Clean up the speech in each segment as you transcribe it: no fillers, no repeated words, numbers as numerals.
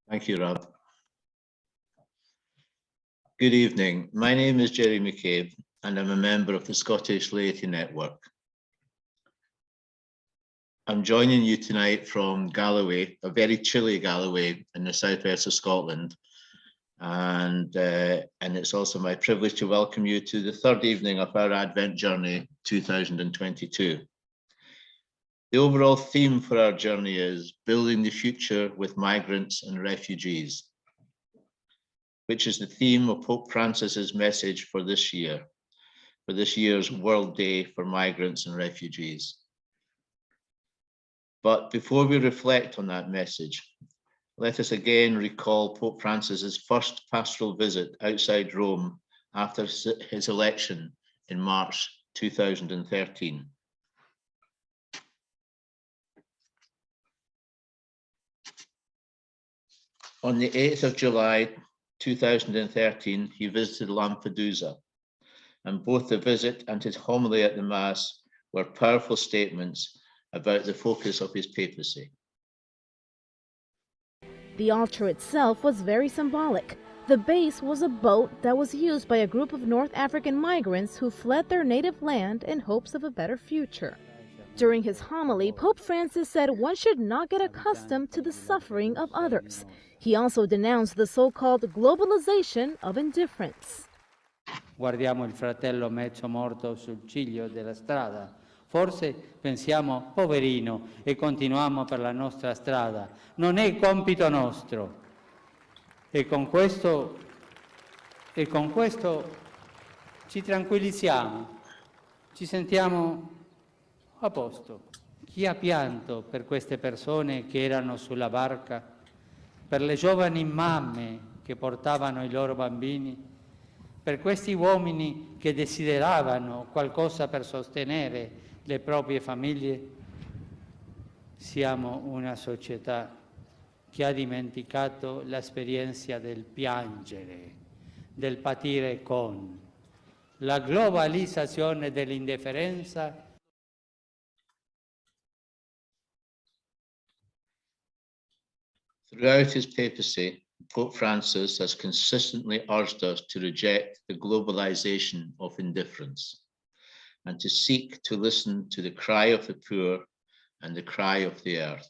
Thank you, Rob. Good evening. My name is Jerry McCabe, and I'm a member of the Scottish Laity Network. I'm joining you tonight from Galloway, a very chilly Galloway in the southwest of Scotland. And it's also my privilege to welcome you to the third evening of our Advent Journey 2022. The overall theme for our journey is building the future with migrants and refugees, which is the theme of Pope Francis's message for this year, for this year's World Day for Migrants and Refugees. But before we reflect on that message, let us again recall Pope Francis's first pastoral visit outside Rome after his election in March 2013. On the 8th of July 2013, he visited Lampedusa, and both the visit and his homily at the Mass were powerful statements about the focus of his papacy. The altar itself was very symbolic. The base was a boat that was used by a group of North African migrants who fled their native land in hopes of a better future. During his homily, Pope Francis said one should not get accustomed to the suffering of others. He also denounced the so-called globalization of indifference. Guardiamo il fratello mezzo morto sul ciglio della strada. Forse pensiamo, poverino, e continuiamo per la nostra strada. Non è compito nostro. E con questo ci tranquillizziamo, ci sentiamo a posto. Chi ha pianto per queste persone che erano sulla barca, per le giovani mamme che portavano i loro bambini, per questi uomini che desideravano qualcosa per sostenere le proprie famiglie? Siamo una società che ha dimenticato l'esperienza del piangere, del patire con la globalizzazione dell'indifferenza. Throughout his papacy, Pope Francis has consistently urged us to reject the globalization of indifference and to seek to listen to the cry of the poor and the cry of the earth.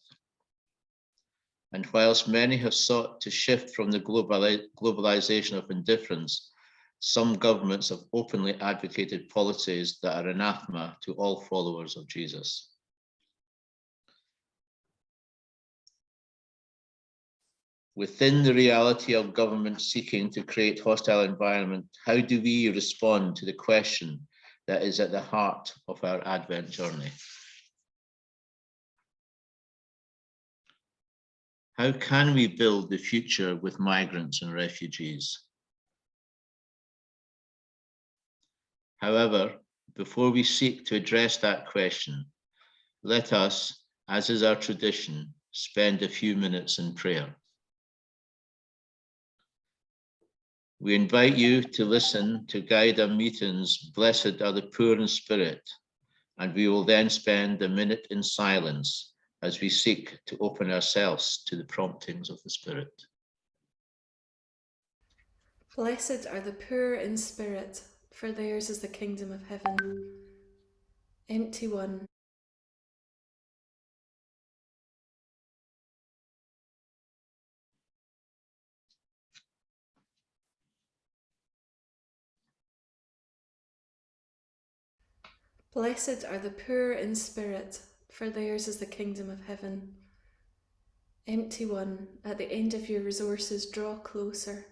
And whilst many have sought to shift from the globalization of indifference, some governments have openly advocated policies that are anathema to all followers of Jesus. Within the reality of government seeking to create hostile environment, how do we respond to the question that is at the heart of our Advent journey? How can we build the future with migrants and refugees? However, before we seek to address that question, let us, as is our tradition, spend a few minutes in prayer. We invite you to listen to guide our meetings, Blessed are the poor in spirit, and we will then spend a minute in silence as we seek to open ourselves to the promptings of the Spirit. Blessed are the poor in spirit, for theirs is the kingdom of heaven. Empty one. Blessed are the poor in spirit, for theirs is the kingdom of heaven. Empty one, at the end of your resources, draw closer.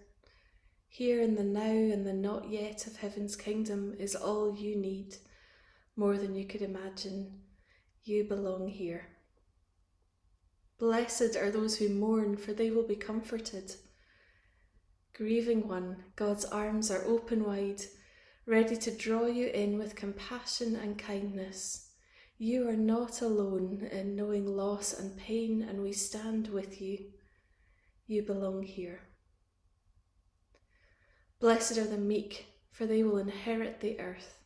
Here in the now and the not yet of heaven's kingdom is all you need, more than you could imagine. You belong here. Blessed are those who mourn, for they will be comforted. Grieving one, God's arms are open wide, ready to draw you in with compassion and kindness. You are not alone in knowing loss and pain, and we stand with you. You belong here. Blessed are the meek, for they will inherit the earth.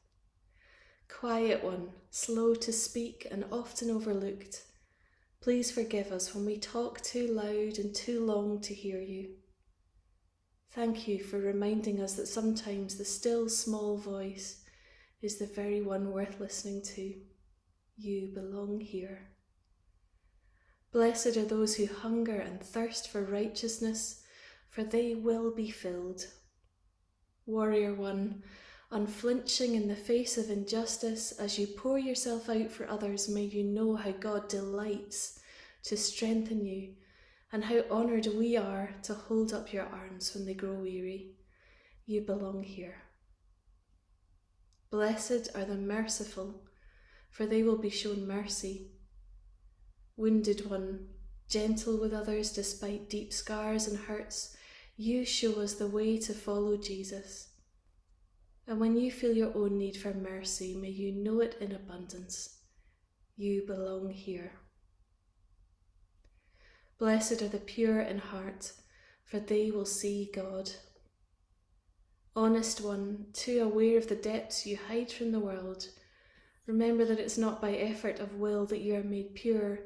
Quiet one, slow to speak and often overlooked. Please forgive us when we talk too loud and too long to hear you. Thank you for reminding us that sometimes the still small voice is the very one worth listening to. You belong here. Blessed are those who hunger and thirst for righteousness, for they will be filled. Warrior One, unflinching in the face of injustice, as you pour yourself out for others, may you know how God delights to strengthen you and how honoured we are to hold up your arms when they grow weary. You belong here. Blessed are the merciful, for they will be shown mercy. Wounded One, gentle with others despite deep scars and hurts, you show us the way to follow Jesus. And when you feel your own need for mercy, may you know it in abundance. You belong here. Blessed are the pure in heart, for they will see God. Honest One, too aware of the depths you hide from the world, remember that it's not by effort of will that you are made pure,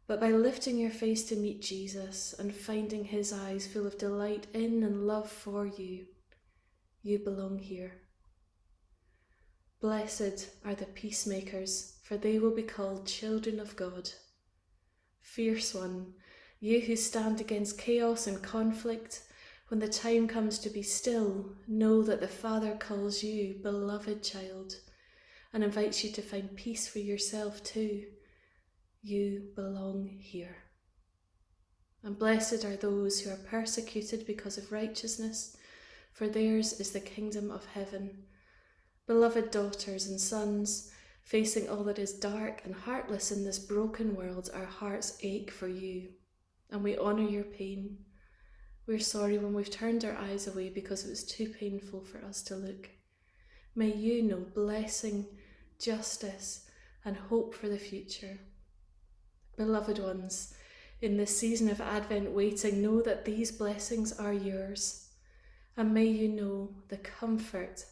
but by lifting your face to meet Jesus and finding his eyes full of delight in and love for you. You belong here. Blessed are the peacemakers, for they will be called children of God. Fierce One, you who stand against chaos and conflict, when the time comes to be still, know that the Father calls you beloved child and invites you to find peace for yourself too. You belong here. And blessed are those who are persecuted because of righteousness, for theirs is the kingdom of heaven. Beloved daughters and sons, facing all that is dark and heartless in this broken world, our hearts ache for you, and we honour your pain. We're sorry when we've turned our eyes away because it was too painful for us to look. May you know blessing, justice, and hope for the future. Beloved ones, in this season of Advent waiting, know that these blessings are yours, and may you know the comfort,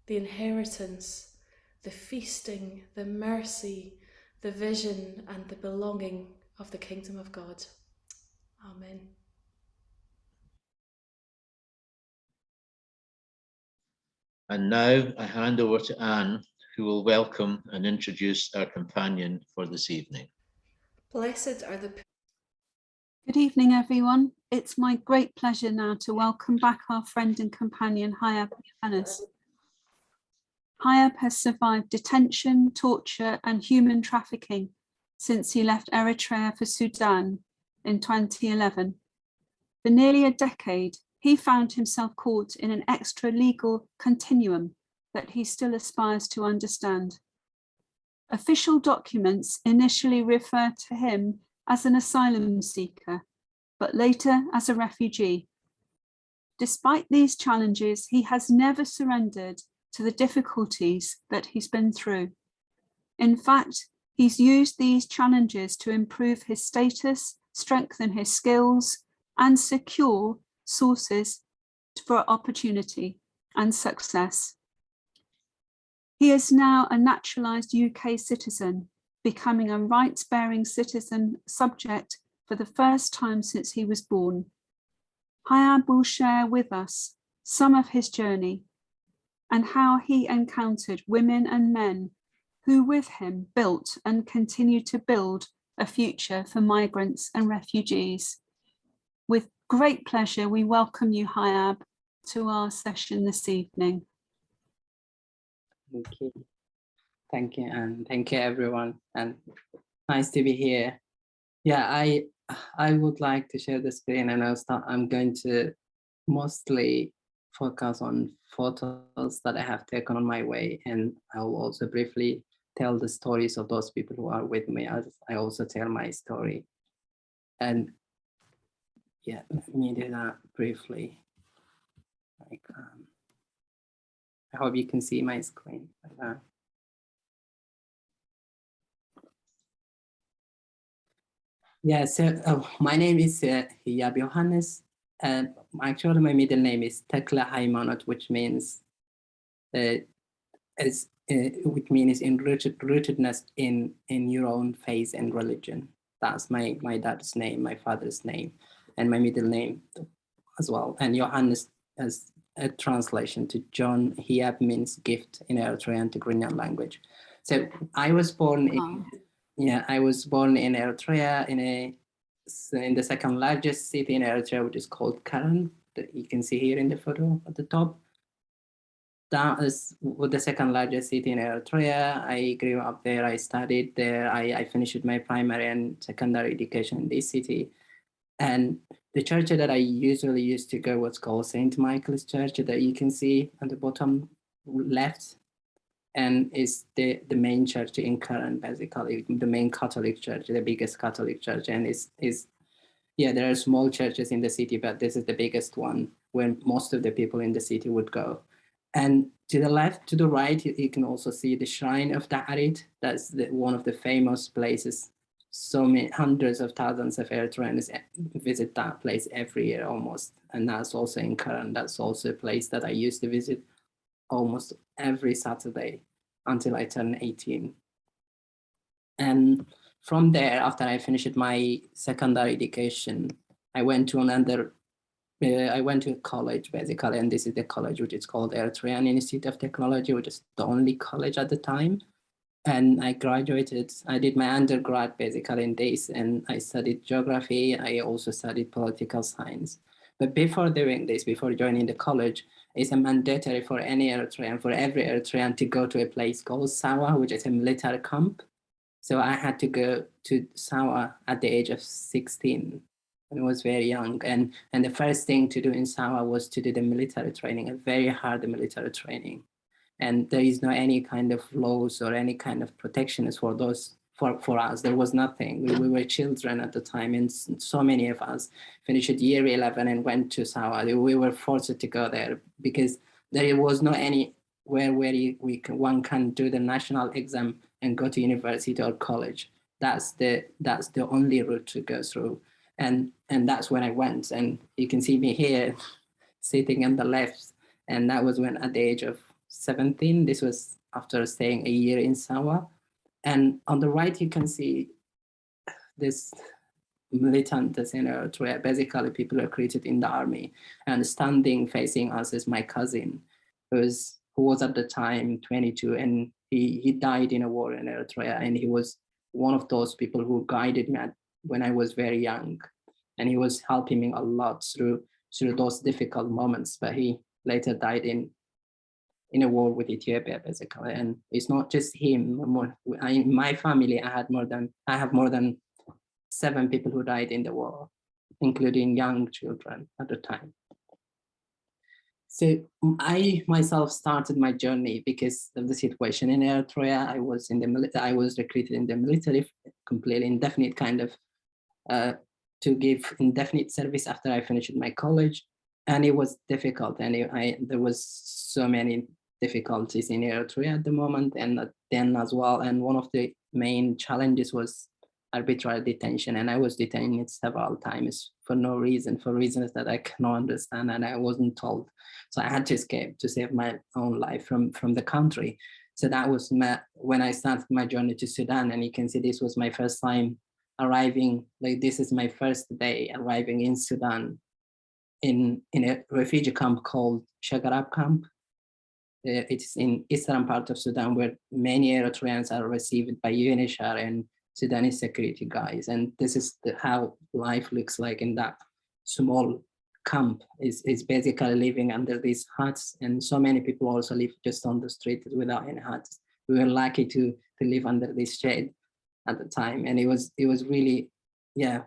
the inheritance, the feasting, the mercy, the vision, and the belonging of the kingdom of God. Amen. And now I hand over to Anne, who will welcome and introduce our companion for this evening. Blessed are the... Good evening, everyone. It's my great pleasure now to welcome back our friend and companion, Hyab Yohannes. Hyab has survived detention, torture, and human trafficking since he left Eritrea for Sudan in 2011. For nearly a decade, he found himself caught in an extra-legal continuum that he still aspires to understand. Official documents initially refer to him as an asylum seeker, but later as a refugee. Despite these challenges, he has never surrendered to the difficulties that he's been through. In fact, he's used these challenges to improve his status, strengthen his skills, and secure sources for opportunity and success. He is now a naturalized UK citizen, becoming a rights-bearing citizen subject for the first time since he was born. Hyab will share with us some of his journey and how he encountered women and men who with him built and continue to build a future for migrants and refugees. With great pleasure, we welcome you, Hyab, to our session this evening. Thank you. Thank you, and thank you, everyone. And nice to be here. Yeah, I would like to share the screen, and I'm going to mostly focus on photos that I have taken on my way, and I will also briefly tell the stories of those people who are with me as I also tell my story. And yeah, let me do that briefly. Like, I hope you can see my screen like that. Yeah, so my name is Hyab Yohannes, and actually my middle name is Tekla Haymanot, which means rootedness in your own faith and religion. That's my dad's name, my father's name, and my middle name as well. And Yohannes as a translation to John. Hyab means gift in Eritrean Tigrinian language. So I was born in, I was born in Eritrea in the second largest city in Eritrea, which is called Karan, that you can see here in the photo at the top. That is the second largest city in Eritrea. I grew up there, I studied there, I finished my primary and secondary education in this city. And the church that I usually used to go was called St. Michael's Church, that you can see on the bottom left, and is the main church in Karan, basically the main Catholic church, the biggest Catholic church. And there are small churches in the city, but this is the biggest one where most of the people in the city would go. And to the left, to the right, you can also see the shrine of Ta'arit. That's one of the famous places. So many hundreds of thousands of Eritreans visit that place every year almost. And that's also in Karan. That's also a place that I used to visit almost every Saturday until I turned 18. And from there, after I finished my secondary education, I went to a college basically, and this is the college which is called Eritrean Institute of Technology, which is the only college at the time. And I graduated, I did my undergrad basically in this, and I studied geography. I also studied political science. But before doing this, before joining the college, it's a mandatory for any Eritrean, for every Eritrean to go to a place called Sawa, which is a military camp. So I had to go to Sawa at the age of 16. I was very young. And the first thing to do in Sawa was to do the military training, a very hard military training. And there is no any kind of laws or any kind of protections for those, for us. There was nothing. We were children at the time, and so many of us finished year 11 and went to Sawa. We were forced to go there because there was no anywhere where one can do the national exam and go to university or college. That's the only route to go through. And that's when I went. And you can see me here sitting on the left. And that was when at the age of 17, this was after staying a year in Sawa. And on the right, you can see this militant in Eritrea. Basically, people are created in the army, and standing facing us is my cousin, who was at the time 22, and he died in a war in Eritrea. And he was one of those people who guided me when I was very young. And he was helping me a lot through those difficult moments, but he later died in a war with Ethiopia, basically. And it's not just him. In my family, I have more than 7 people who died in the war, including young children at the time. So I myself started my journey because of the situation in Eritrea. I was recruited in the military, completely indefinite kind of, to give indefinite service after I finished my college. And it was difficult, and there was so many difficulties in Eritrea at the moment, and then as well. And one of the main challenges was arbitrary detention, and I was detained several times for no reason, for reasons that I cannot understand, and I wasn't told. So I had to escape to save my own life from the country. So that was when I started my journey to Sudan, and you can see this was my first time arriving. Like, this is my first day arriving in Sudan, in a refugee camp called Shagarab camp. It's in eastern part of Sudan, where many Eritreans are received by UNHCR and Sudanese security guys. And this is how life looks like in that small camp. Is basically living under these huts, and so many people also live just on the street without any huts. We were lucky to live under this shade at the time, and it was really,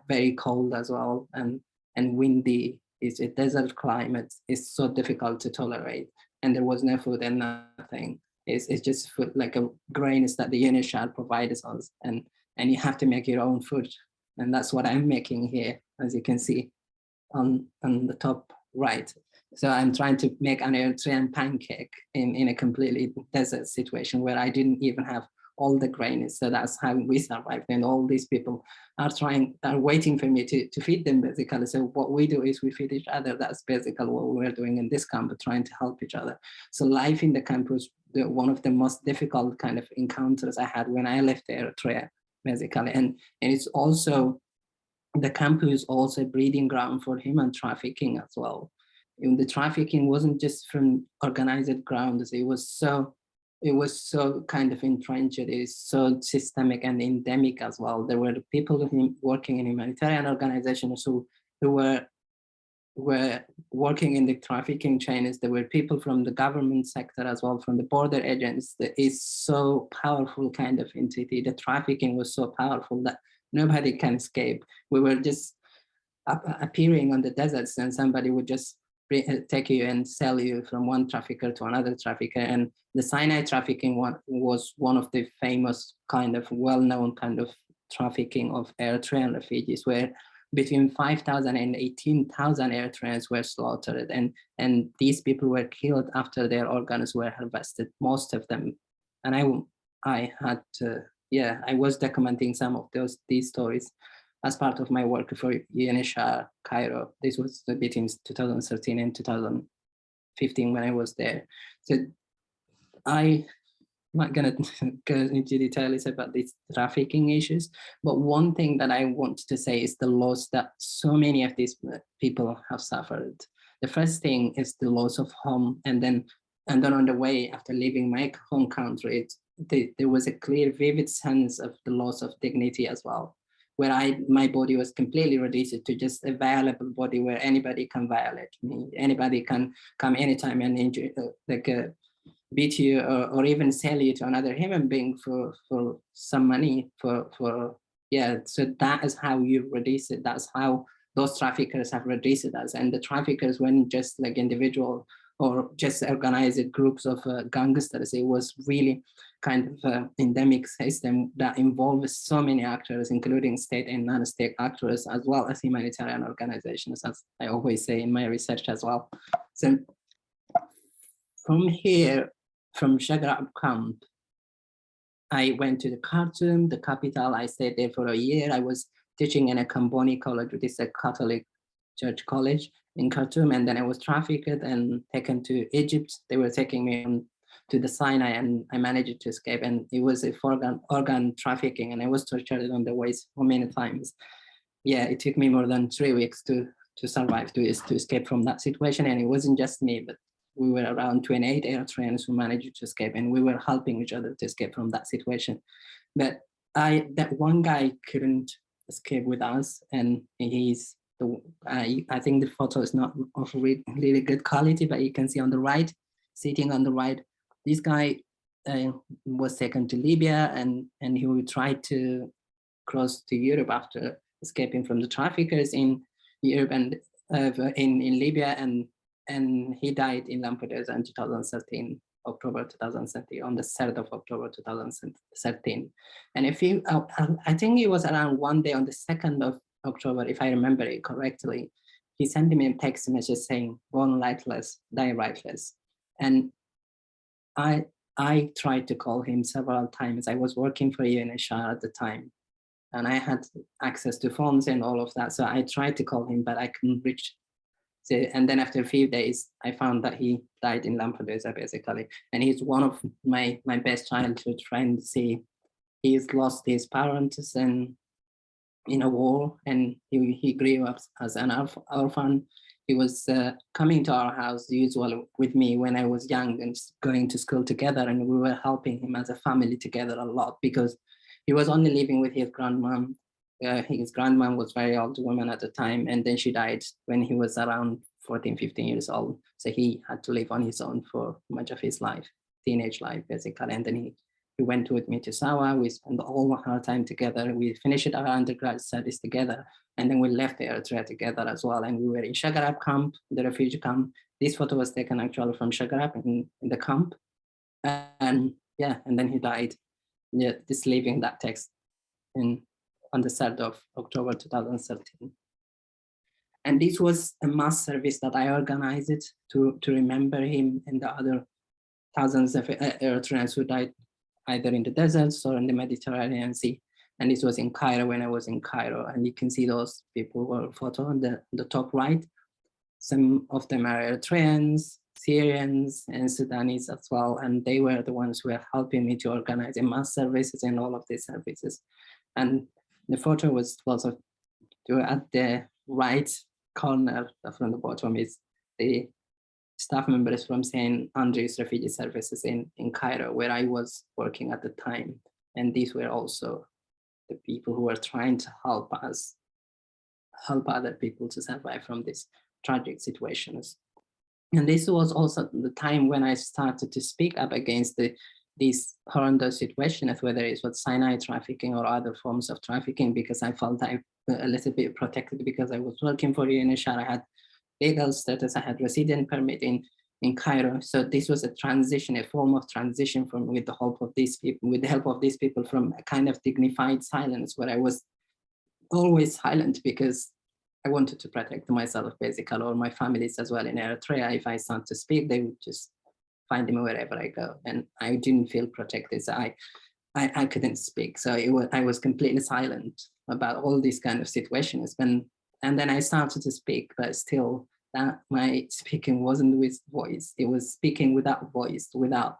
very cold as well, and windy. It's a desert climate. It's so difficult to tolerate, and there was no food and nothing. It's just food, like a grains that the UNHCR provides us, and you have to make your own food, and that's what I'm making here, as you can see on the top right. So I'm trying to make an Eritrean pancake in a completely desert situation where I didn't even have all the grains. So that's how we survived. And all these people are waiting for me to feed them, basically. So what we do is we feed each other. That's basically what we're doing in this camp, trying to help each other. So life in the camp was one of the most difficult kind of encounters I had when I left Eritrea. basically. And it's also, the camp is also a breeding ground for human trafficking as well. And the trafficking wasn't just from organized grounds, it was so kind of entrenched, it is so systemic and endemic as well. There were people working in humanitarian organizations who were working in the trafficking chains. There were people from the government sector as well, from the border agents. That is so powerful kind of entity. The trafficking was so powerful that nobody can escape. We were just appearing on the deserts, and somebody would just take you and sell you from one trafficker to another trafficker. And the cyanide trafficking was one of the famous kind of well-known kind of trafficking of Eritrean refugees, where between 5,000 and 18,000 Eritreans were slaughtered, and these people were killed after their organs were harvested, most of them. And I had to, yeah, I was documenting some of these stories as part of my work for UNHCR Cairo. This was between 2013 and 2015 when I was there. So I'm not gonna go into details about these trafficking issues, but one thing that I want to say is the loss that so many of these people have suffered. The first thing is the loss of home, and then on the way after leaving my home country, there was a clear, vivid sense of the loss of dignity as well, where my body was completely reduced to just a violable body where anybody can violate me, anybody can come anytime and injure, beat you or even sell you to another human being for some money, yeah. So that is how you reduce it. That's how those traffickers have reduced us. And the traffickers weren't just like individual or just organized groups of gangsters. It was really kind of endemic system that involves so many actors, including state and non-state actors, as well as humanitarian organizations, as I always say in my research as well. So from here, from Shagrab camp, I went to the Khartoum, the capital. I stayed there for a year. I was teaching in a Kamboni college, which is a Catholic church college in Khartoum, and then I was trafficked and taken to Egypt. They were taking me to the Sinai, and I managed to escape. And it was a organ trafficking, and I was tortured on the way so many times. Yeah, it took me more than 3 weeks to survive, to escape from that situation. And it wasn't just me, but we were around 28 Eritreans who managed to escape, and we were helping each other to escape from that situation. But that one guy couldn't escape with us, and he's I think the photo is not of really good quality, but you can see on the right, sitting on the right, this guy was taken to Libya, and he would try to cross to Europe after escaping from the traffickers in Europe and in Libya, and he died in Lampedusa in 2013, October 2013, on the 3rd of October 2013. And I think it was around one day on the 2nd of October, if I remember it correctly, he sent me a text message saying, "Born lightless, die rightless." And I tried to call him several times. I was working for UNHCR at the time, and I had access to phones and all of that. So I tried to call him, but I couldn't reach. So, and then after a few days, I found that he died in Lampedusa, basically. And he's one of my best childhood friends. He's lost his parents and in a war, and he grew up as an orphan. He was coming to our house usually with me when I was young and going to school together, and we were helping him as a family together a lot, because he was only living with his grandmom. His grandmom was a very old woman at the time, and then she died when he was around 14, 15 years old. So he had to live on his own for much of his life, teenage life, basically. And then he went with me to Sawa. We spent all our time together. We finished our undergrad studies together, and then we left Eritrea together as well. And we were in Shagrab camp, the refugee camp. This photo was taken actually from Shagrab in the camp. And yeah, and then he died, yeah, just leaving that text on the 3rd of October 2013. And this was a mass service that I organized to remember him and the other thousands of Eritreans who died either in the deserts or in the Mediterranean Sea. And this was in Cairo when I was in Cairo. And you can see those people were photo on the top right. Some of them are Eritreans, Syrians, and Sudanese as well. And they were the ones who were helping me to organize the mass services and all of these services. And the photo was also at the right corner from the bottom is the staff members from St. Andrew's Refugee Services in Cairo, where I was working at the time. And these were also the people who were trying to help us, help other people to survive from these tragic situations. And this was also the time when I started to speak up against these horrendous situations, whether it was cyanide trafficking or other forms of trafficking, because I felt I a little bit protected because I was working for UNHCR. I had legal status, I had resident permit in Cairo. So this was a transition, a form of transition from with the help of these people, from a kind of dignified silence where I was always silent because I wanted to protect myself basically, or my families as well in Eritrea. If I start to speak, they would just find me wherever I go. And I didn't feel protected. So I couldn't speak. So I was completely silent about all these kind of situations. And then I started to speak, but still that my speaking wasn't with voice. It was speaking without voice, without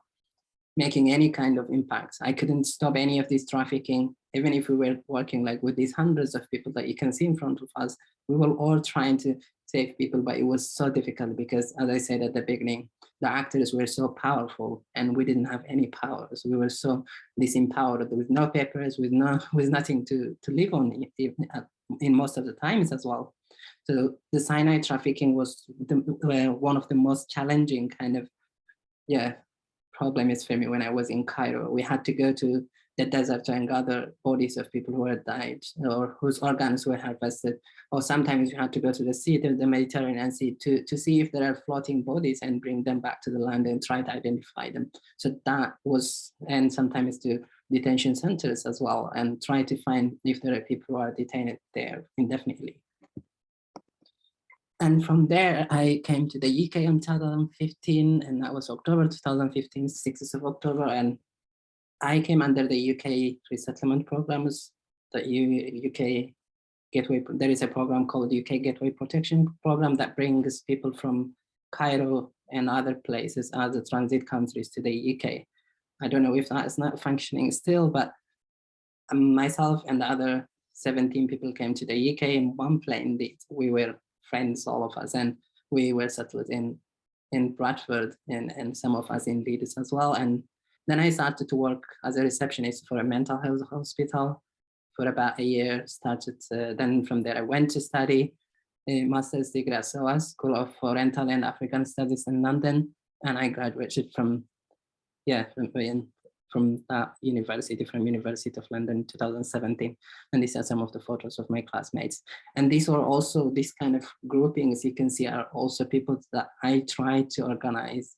making any kind of impact. I couldn't stop any of this trafficking, even if we were working like with these hundreds of people that you can see in front of us. We were all trying to save people, but it was so difficult because, as I said at the beginning, the actors were so powerful and we didn't have any power. So we were so disempowered with no papers, with nothing to live on in most of the times as well. So the cyanide trafficking was one of the most challenging kind of, problems for me when I was in Cairo. We had to go to the desert and gather bodies of people who had died or whose organs were harvested. Or sometimes we had to go to the sea, to the Mediterranean Sea, to see if there are floating bodies and bring them back to the land and try to identify them. So that was, and sometimes to detention centers as well, and try to find if there are people who are detained there indefinitely. And from there, I came to the UK in 2015, and that was October 2015, 6th of October. And I came under the UK resettlement programs, the UK Gateway. There is a program called UK Gateway Protection Program that brings people from Cairo and other places, other transit countries to the UK. I don't know if that is not functioning still, but myself and the other 17 people came to the UK in one plane. We were friends, all of us, and we were settled in Bradford and some of us in Leeds as well. And then I started to work as a receptionist for a mental health hospital for about a year. Then from there I went to study a master's degree at SOAS, School of Oriental and African Studies in London, and I graduated from that university, from University of London, 2017. And these are some of the photos of my classmates. And these are also, these kind of groupings you can see are also people that I try to organize.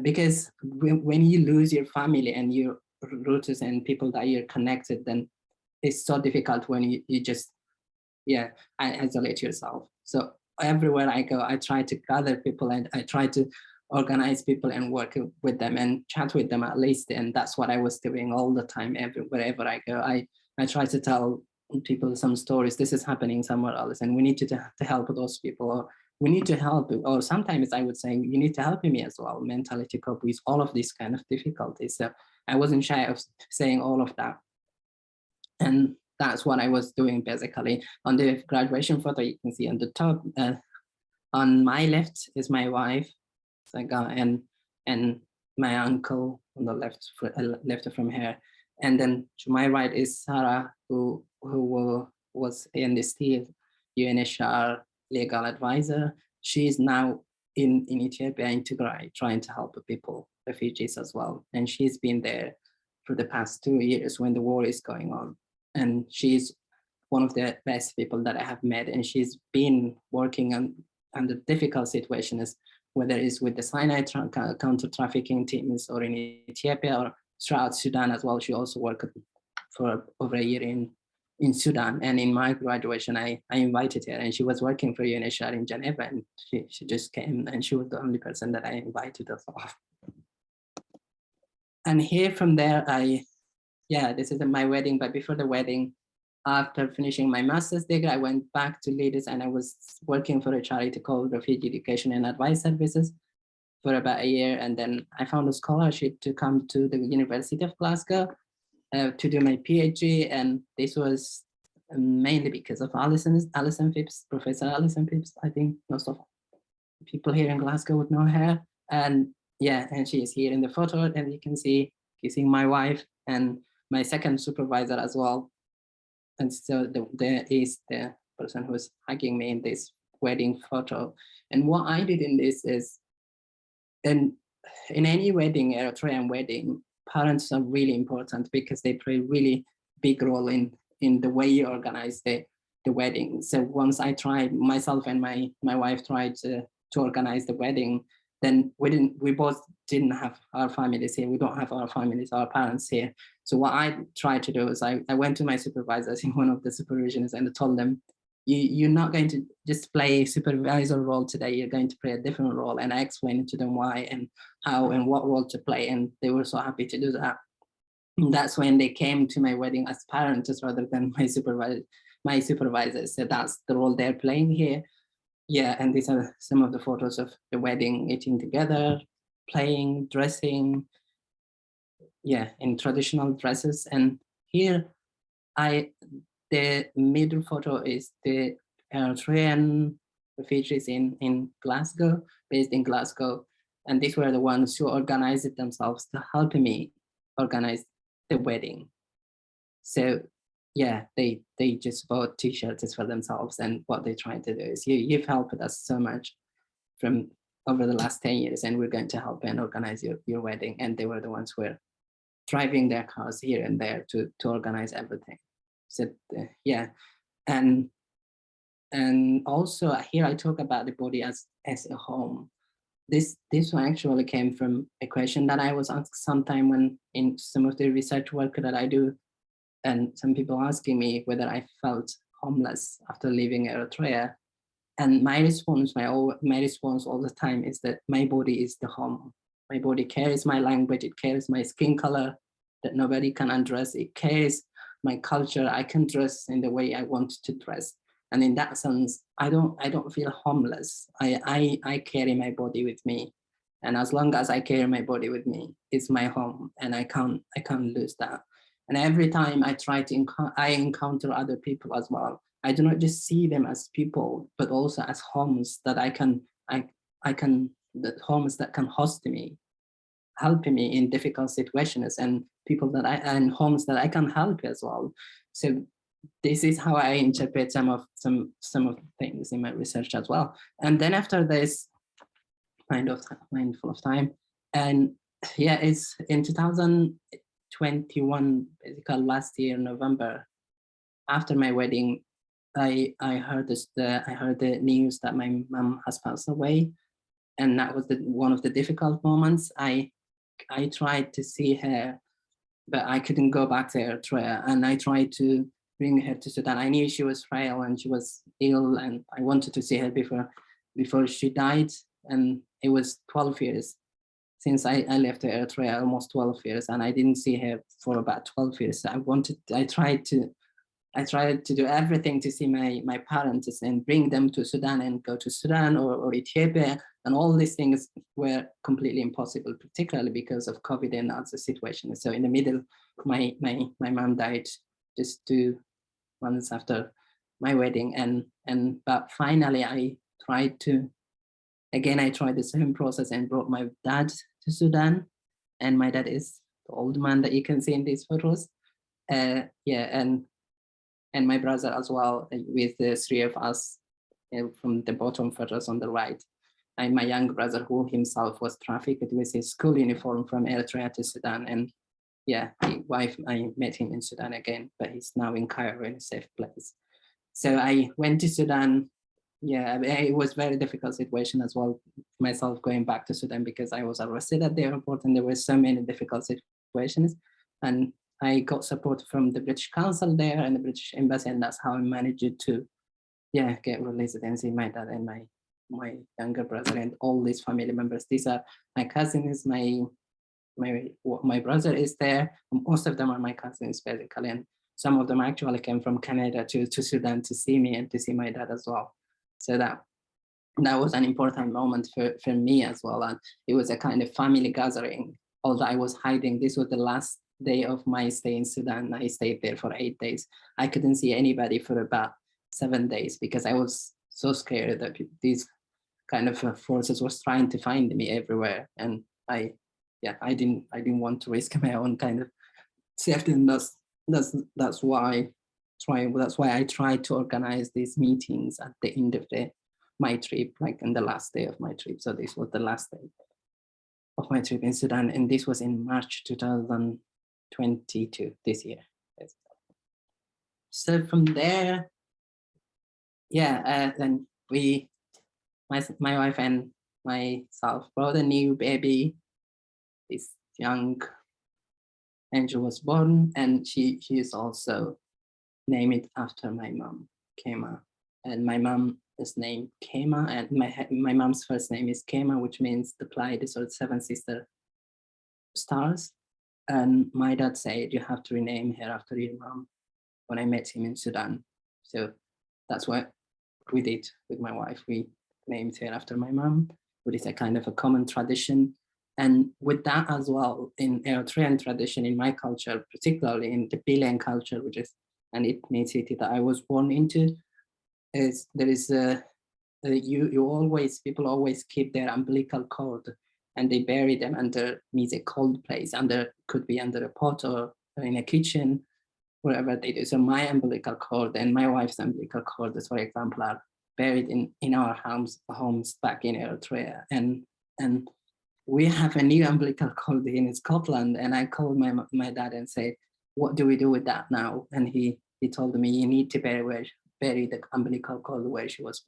Because when you lose your family and your roots and people that you're connected, then it's so difficult when you just, isolate yourself. So everywhere I go, I try to gather people and I try to organize people and work with them and chat with them at least. And that's what I was doing all the time, wherever I go. I try to tell people some stories. This is happening somewhere else and we need to help those people, or we need to help, or sometimes I would say, you need to help me as well, mentally, to cope with all of these kind of difficulties. So I wasn't shy of saying all of that. And that's what I was doing basically. On the graduation photo, you can see on the top, on my left is my wife, and my uncle on the left from her, and then to my right is Sarah, who was in the still UNHCR legal advisor. She is now in Ethiopia, in Tigray, trying to help the people, refugees as well, and she's been there for the past 2 years when the war is going on, and she's one of the best people that I have met, and she's been working under difficult situations, whether it's with the cyanide counter-trafficking teams or in Ethiopia or throughout Sudan as well. She also worked for over a year in Sudan. And in my graduation, I invited her, and she was working for UNHCR in Geneva, and she just came, and she was the only person that I invited as well. And here from there, this is my wedding, but before the wedding, after finishing my master's degree, I went back to Leeds and I was working for a charity called Refugee Education and Advice Services for about a year. And then I found a scholarship to come to the University of Glasgow. to do my PhD, and this was mainly because of Alison Phipps, Professor Alison Phipps. I think most of people here in Glasgow would know her, and yeah, and she is here in the photo, and you can see kissing my wife and my second supervisor as well. And so there is the person who's hugging me in this wedding photo. And what I did in this is, in any wedding, Eritrean wedding, parents are really important because they play a really big role in the way you organize the wedding. So once I tried, myself and my wife tried to organize the wedding, then we both didn't have our families here. We don't have our families, our parents here. So what I tried to do is I went to my supervisors in one of the supervisions and I told them, you're not going to just play a supervisor role today, you're going to play a different role. And I explained to them why and how and what role to play. And they were so happy to do that. And that's when they came to my wedding as parents rather than my supervisors. So that's the role they're playing here. Yeah, and these are some of the photos of the wedding, eating together, playing, dressing, yeah, in traditional dresses. And here, the middle photo is the Eritrean refugees in Glasgow, based in Glasgow. And these were the ones who organized it themselves to help me organize the wedding. So yeah, they just bought t-shirts for themselves, and what they're trying to do is, you've helped us so much from over the last 10 years, and we're going to help and organize your wedding. And they were the ones who were driving their cars here and there to organize everything. So yeah, and also here I talk about the body as a home. This one actually came from a question that I was asked sometime when in some of the research work that I do, and some people asking me whether I felt homeless after leaving Eritrea. And my response all the time is that my body is the home. My body carries my language, it carries my skin color that nobody can undress, it carries my culture. I can dress in the way I want to dress. And in that sense, I don't feel homeless. I carry my body with me. And as long as I carry my body with me, it's my home, and I can't lose that. And every time I try to encounter other people as well, I do not just see them as people, but also as homes that homes that can host me, help me in difficult situations, and and homes that I can help as well. So this is how I interpret some of the things in my research as well. And then after this mindful of time, and yeah, it's in 2021, basically last year, November, after my wedding, I heard the news that my mom has passed away, and that was one of the difficult moments. I tried to see her, but I couldn't go back to Eritrea, and I tried to bring her to Sudan. I knew she was frail and she was ill, and I wanted to see her before she died. And it was 12 years since I left Eritrea, almost 12 years, and I didn't see her for about 12 years. I tried to do everything to see my parents and bring them to Sudan and go to Sudan or Ethiopia, and all these things were completely impossible, particularly because of COVID and other situations. So in the middle, my mom died just 2 months after my wedding, but finally I tried the same process and brought my dad to Sudan, and my dad is the old man that you can see in these photos. And my brother as well, with the 3 of us from the bottom photos on the right. And my young brother, who himself was trafficked with his school uniform from Eritrea to Sudan. And yeah, I met him in Sudan again, but he's now in Cairo in a safe place. So I went to Sudan. Yeah, it was a very difficult situation as well, myself going back to Sudan, because I was arrested at the airport and there were so many difficult situations. And I got support from the British Council there and the British Embassy, and that's how I managed to, get released and see my dad and my younger brother and all these family members. These are my cousins, my brother is there. Most of them are my cousins, basically, and some of them actually came from Canada to Sudan to see me and to see my dad as well. So that was an important moment for me as well, and it was a kind of family gathering. Although I was hiding, this was the last day of my stay in Sudan. I stayed there for 8 days. I couldn't see anybody for about 7 days because I was so scared that these kind of forces was trying to find me everywhere, and I didn't want to risk my own kind of safety, and that's why I tried to organize these meetings at the end of my trip, like on the last day of my trip. So this was the last day of my trip in Sudan, and this was in March 2022, this year. So from there, then my wife and myself brought a new baby. This young angel was born, and she is also named after my mom, Kema. And my mom is named Kema, and my mom's first name is Kema, which means the Pleiades or 7 sister stars. And my dad said, you have to rename her after your mom, when I met him in Sudan. So that's what we did with my wife. We named her after my mom, which is a kind of a common tradition. And with that as well, in Eritrean tradition, in my culture, particularly in the Bilen culture, which is an ethnicity that I was born into, people always keep their umbilical cord, and they bury them underneath a cold place, could be under a pot or in a kitchen, wherever they do. So my umbilical cord and my wife's umbilical cord, for example, are buried in our homes back in Eritrea. And we have a new umbilical cord in Scotland, and I called my dad and said, what do we do with that now? And he told me, you need to bury the umbilical cord where she was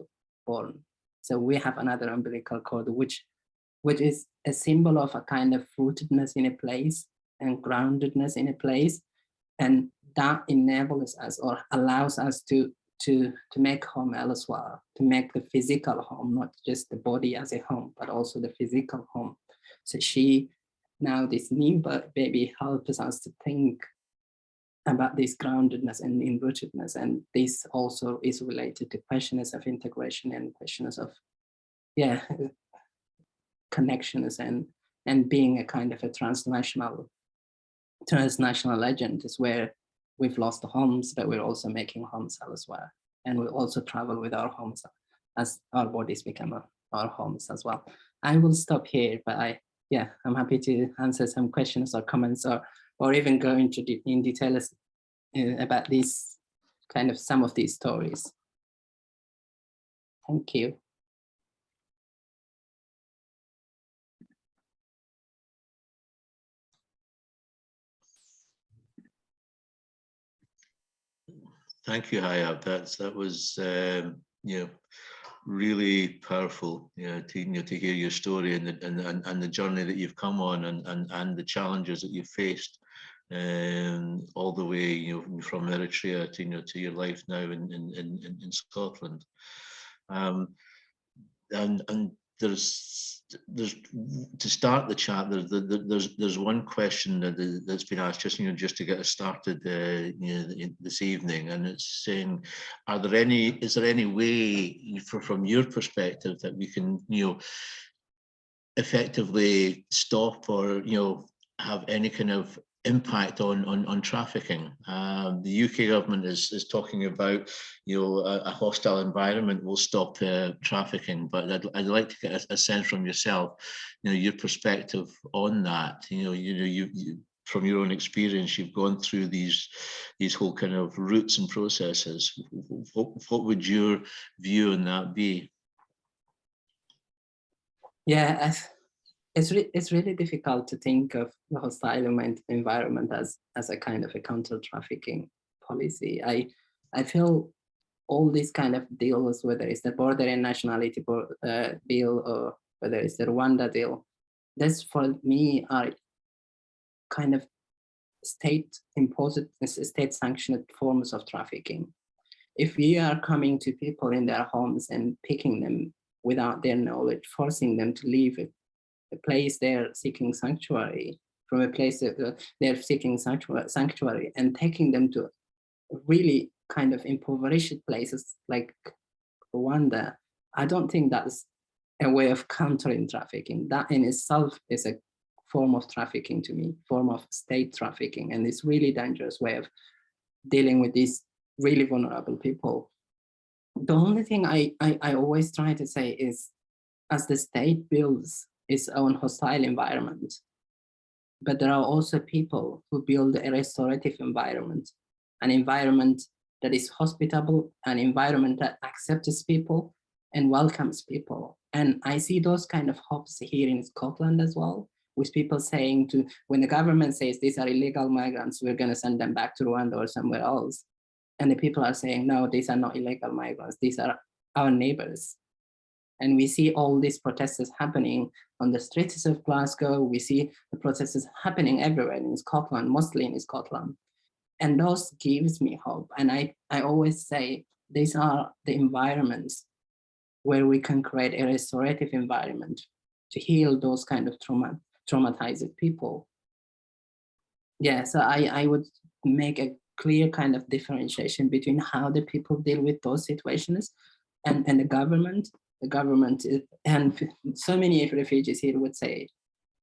born. So we have another umbilical cord, which is a symbol of a kind of rootedness in a place and groundedness in a place. And that enables us or allows us to make home elsewhere, to make the physical home, not just the body as a home, but also the physical home. So this new baby helps us to think about this groundedness and rootedness. And this also is related to questions of integration and questions of, connections and being a kind of a transnational legend, is where we've lost the homes, but we're also making homes elsewhere. And we also travel with our homes as our bodies become our homes as well. I will stop here, but I'm happy to answer some questions or comments or even go into in details about these kind of some of these stories. Thank you. Thank you, Hyab. That was really powerful. To hear your story and the journey that you've come on and the challenges that you've faced, all the way from Eritrea to your life now in Scotland. And there's to start the chat. There's one question that's been asked just to get us started this evening, and it's saying, is there any way from your perspective that we can effectively stop or have any kind of impact on trafficking? The UK government is talking about a hostile environment will stop trafficking, but I'd like to get a sense from yourself, your perspective on that. You from your own experience, you've gone through these whole kind of routes and processes. What would your view on that be? Yeah, it's really difficult to think of the hostile environment as a kind of a counter-trafficking policy. I feel all these kind of deals, whether it's the border and nationality bill or whether it's the Rwanda deal, this for me are kind of state-imposed, state-sanctioned forms of trafficking. If we are coming to people in their homes and picking them without their knowledge, forcing them to leave a place they're seeking sanctuary, from a place that they're seeking sanctuary, and taking them to really kind of impoverished places like Rwanda, I don't think that's a way of countering trafficking. That in itself is a form of trafficking to me, form of state trafficking, and this really dangerous way of dealing with these really vulnerable people. The only thing I always try to say is, as the state builds its own hostile environment, but there are also people who build a restorative environment, an environment that is hospitable, an environment that accepts people and welcomes people. And I see those kind of hopes here in Scotland as well, with people saying to, when the government says these are illegal migrants, we're going to send them back to Rwanda or somewhere else. And the people are saying, no, these are not illegal migrants, these are our neighbors. And we see all these protests happening on the streets of Glasgow. We see the protests happening everywhere in Scotland, mostly in Scotland. And those gives me hope. And I always say, these are the environments where we can create a restorative environment to heal those kind of traumatized people. Yeah, so I would make a clear kind of differentiation between how the people deal with those situations and the government. The government is, and so many refugees here would say,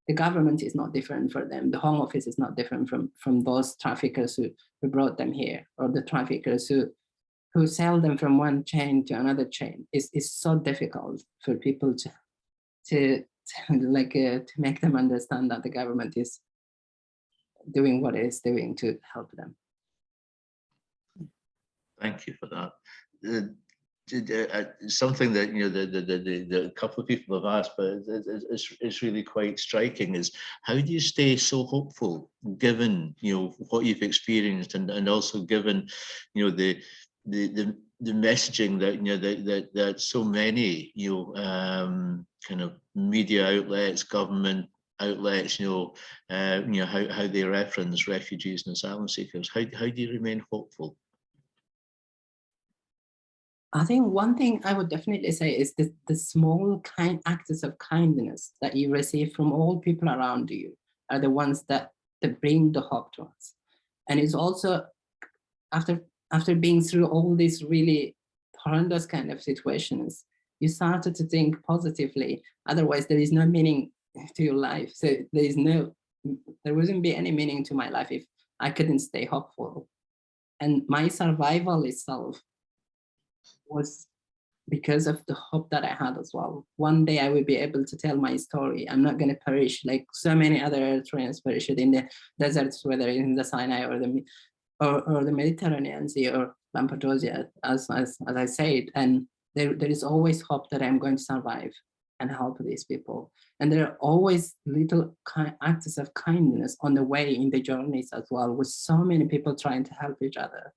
the government is not different for them. The Home Office is not different from those traffickers who brought them here, or the traffickers who sell them from one chain to another chain. It's so difficult for people to make them understand that the government is doing what it is doing to help them. Thank you for that. Something that the couple of people have asked, but it's really quite striking, is how do you stay so hopeful given what you've experienced, and also given the messaging that so many kind of media outlets, government outlets, how they reference refugees and asylum seekers. How do you remain hopeful? I think one thing I would definitely say is the small acts of kindness that you receive from all people around you are the ones that bring the hope to us. And it's also after being through all these really horrendous kind of situations, you started to think positively. Otherwise, there is no meaning to your life. So there wouldn't be any meaning to my life if I couldn't stay hopeful. And my survival itself was because of the hope that I had as well. One day I will be able to tell my story. I'm not going to perish like so many other Eritreans perished in the deserts, whether in the Sinai or the Mediterranean Sea or Lampedusa, as I said. And there is always hope that I'm going to survive and help these people. And there are always little acts of kindness on the way in the journeys as well, with so many people trying to help each other.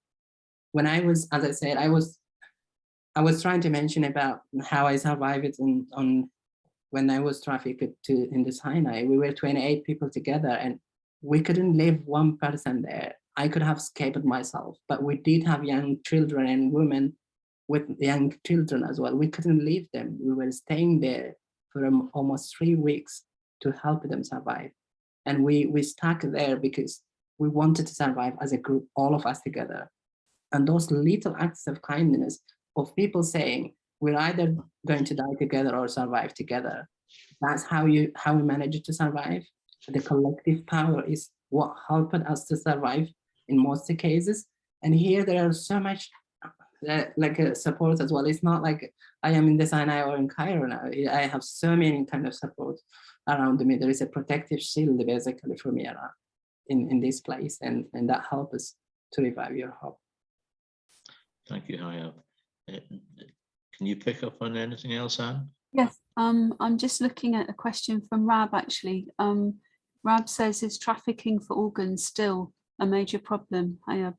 When I was, as I said, I was trying to mention about how I survived when I was trafficked in the Sinai. We were 28 people together, and we couldn't leave one person there. I could have escaped myself, but we did have young children and women with young children as well. We couldn't leave them. We were staying there for almost 3 weeks to help them survive. And we stuck there because we wanted to survive as a group, all of us together. And those little acts of kindness of people saying, we're either going to die together or survive together. That's how we managed to survive. The collective power is what helped us to survive in most cases. And here there are so much support as well. It's not like I am in the Sinai or in Cairo now. I have so many kind of support around me. There is a protective shield basically for me around in this place, and that helps us to revive your hope. Thank you, Hyab. Can you pick up on anything else, Anne? Yes, I'm just looking at a question from Rab actually. Rab says, is trafficking for organs still a major problem, Hyab?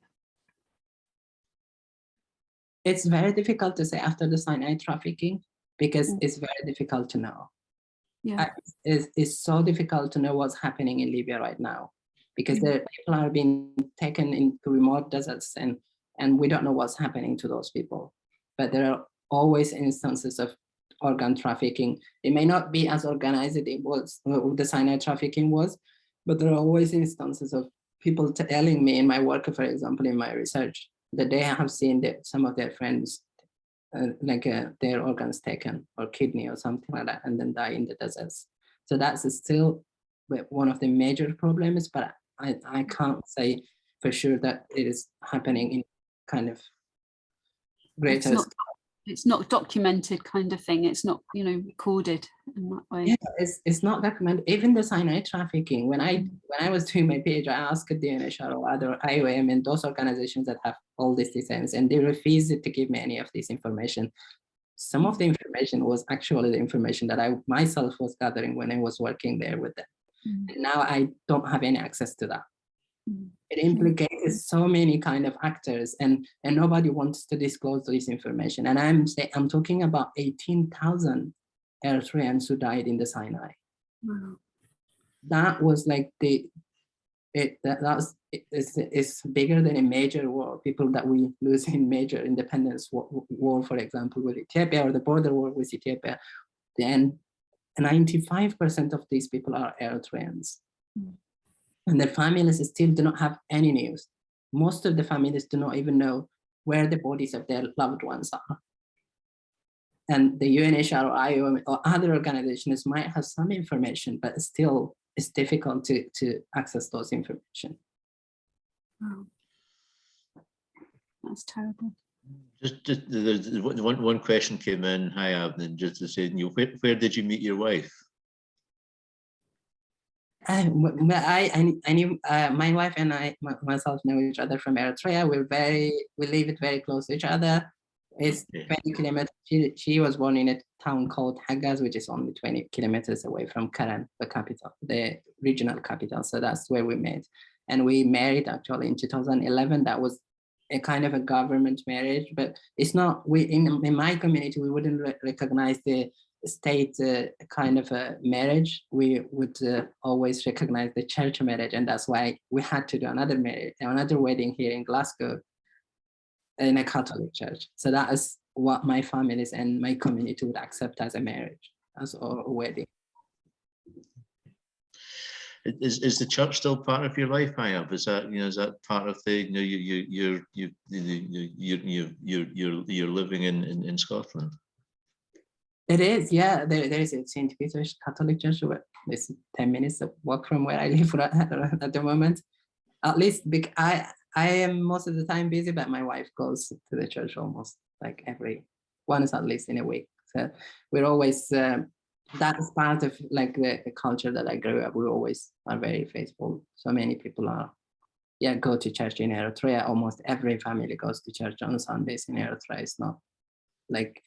It's very difficult to say after the Sinai trafficking, because it's very difficult to know. Yeah. It's so difficult to know what's happening in Libya right now, because the people are being taken into remote deserts, and we don't know what's happening to those people. But there are always instances of organ trafficking. It may not be as organized as it was, the Sinai trafficking was, but there are always instances of people telling me in my work, for example, in my research, that they have seen some of their friends, their organs taken, or kidney or something like that, and then die in the deserts. So that's still one of the major problems, but I can't say for sure that it is happening in kind of greater. It's not documented kind of thing. It's not, you know, recorded in that way. Yeah, it's not documented. Even the cyanide trafficking. When I was doing my PhD, I asked the UNHCR or other IOM and those organizations that have all these designs, and they refused to give me any of this information. Some of the information was actually the information that I myself was gathering when I was working there with them. And now I don't have any access to that. It implicates so many kind of actors, and nobody wants to disclose this information. And I'm talking about 18,000 Eritreans who died in the Sinai. Wow. That was like it's bigger than a major war. People that we lose in major independence war, for example, with Ethiopia, or the border war with Ethiopia. Then 95% of these people are Eritreans. And their families still do not have any news. Most of the families do not even know where the bodies of their loved ones are. And the UNHCR or IOM or other organizations might have some information, but still it's difficult to access those information. Wow. That's terrible. Just there's one question came in, Hyab, and just to say, you know, where did you meet your wife? I knew my wife and myself know each other from Eritrea. We live very close to each other. It's 20 kilometers. She was born in a town called Hagaz, which is only 20 kilometers away from Karan, the capital, the regional capital. So that's where we met. And we married actually in 2011. That was a kind of a government marriage, but it's not, in my community, we wouldn't recognize the state kind of a marriage. We would always recognize the church marriage, and that's why we had to do another wedding here in Glasgow in a Catholic church. So that is what my families and my community would accept as a marriage, as a wedding. Is the church still part of your life, Hyab? Is that, you know, is that part of the, you're living in Scotland? It is, yeah. There is a St. Peter's Catholic Church. It's 10 minutes walk from where I live at the moment. At least I am most of the time busy, but my wife goes to the church almost like once at least in a week. So we're always, that is part of like the culture that I grew up. We always are very faithful. So many people go to church in Eritrea. Almost every family goes to church on Sundays in Eritrea. It's not like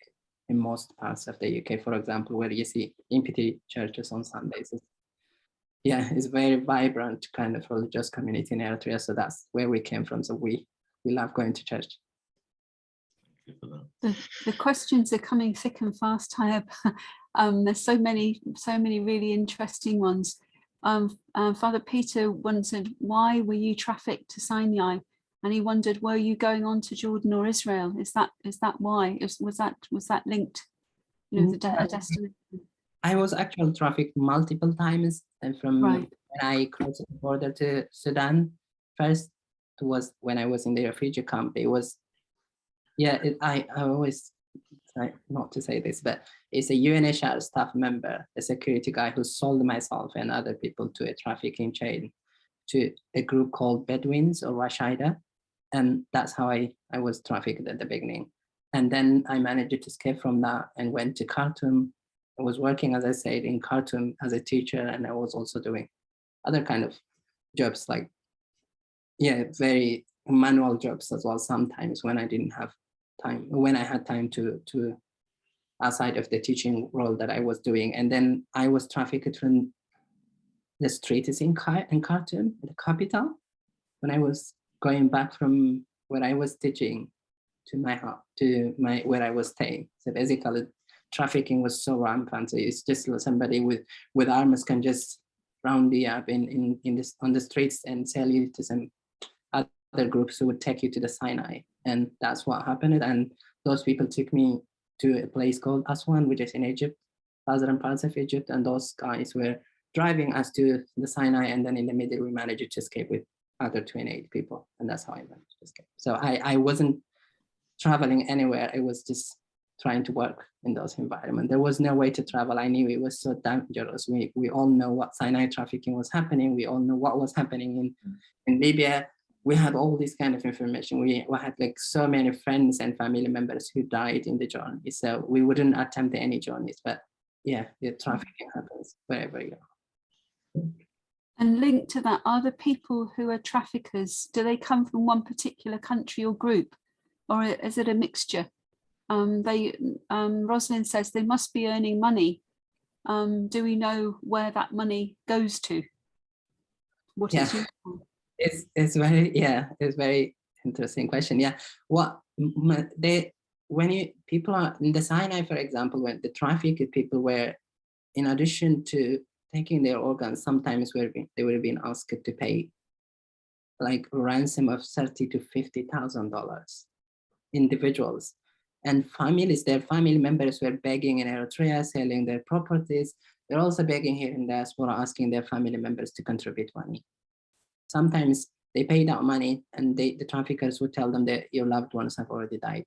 in most parts of the UK, for example, where you see empty churches on Sundays. It's very vibrant kind of religious community in Eritrea. So that's where we came from. So we love going to church. The questions are coming thick and fast, Hyab. There's so many really interesting ones. Father Peter wondered, why were you trafficked to Sinai? And he wondered, were you going on to Jordan or Israel? Is that why? Was that linked? You know, a destiny. I was actually trafficked multiple times, and from when I crossed the border to Sudan. First was when I was in the refugee camp. It was, I always try not to say this, but it's a UNHCR staff member, a security guy, who sold myself and other people to a trafficking chain, to a group called Bedouins or Rashida. And that's how I was trafficked at the beginning. And then I managed to escape from that and went to Khartoum. I was working, as I said, in Khartoum as a teacher, and I was also doing other kind of jobs, like, very manual jobs as well, sometimes when I didn't have time, when I had time to outside of the teaching role that I was doing. And then I was trafficked from the streets in Khartoum, the capital, when I was going back from where I was teaching to my house, where I was staying. So basically, trafficking was so rampant. So it's just somebody with arms can just round you up on the streets and sell you to some other groups who would take you to the Sinai. And that's what happened. And those people took me to a place called Aswan, which is in Egypt, southern parts of Egypt. And those guys were driving us to the Sinai. And then in the middle, we managed to escape with other 28 people. And that's how I managed to escape. So I wasn't traveling anywhere. I was just trying to work in those environments. There was no way to travel. I knew it was so dangerous. We all know what cyanide trafficking was happening. We all know what was happening in Libya. We had all this kind of information. We had like so many friends and family members who died in the journey. So we wouldn't attempt any journeys, but yeah, the trafficking happens wherever you are. And linked to that, are the people who are traffickers, do they come from one particular country or group, or is it a mixture? Rosalind says they must be earning money. Do we know where that money goes to? What it's used for? It's very interesting question. Yeah, people are in the Sinai, for example, when the trafficked people were, in addition to taking their organs, sometimes they were being asked to pay like a ransom of $30,000 to $50,000, individuals. And families, their family members were begging in Eritrea, selling their properties. They're also begging here in diaspora, asking their family members to contribute money. Sometimes they paid out money and the traffickers would tell them that your loved ones have already died.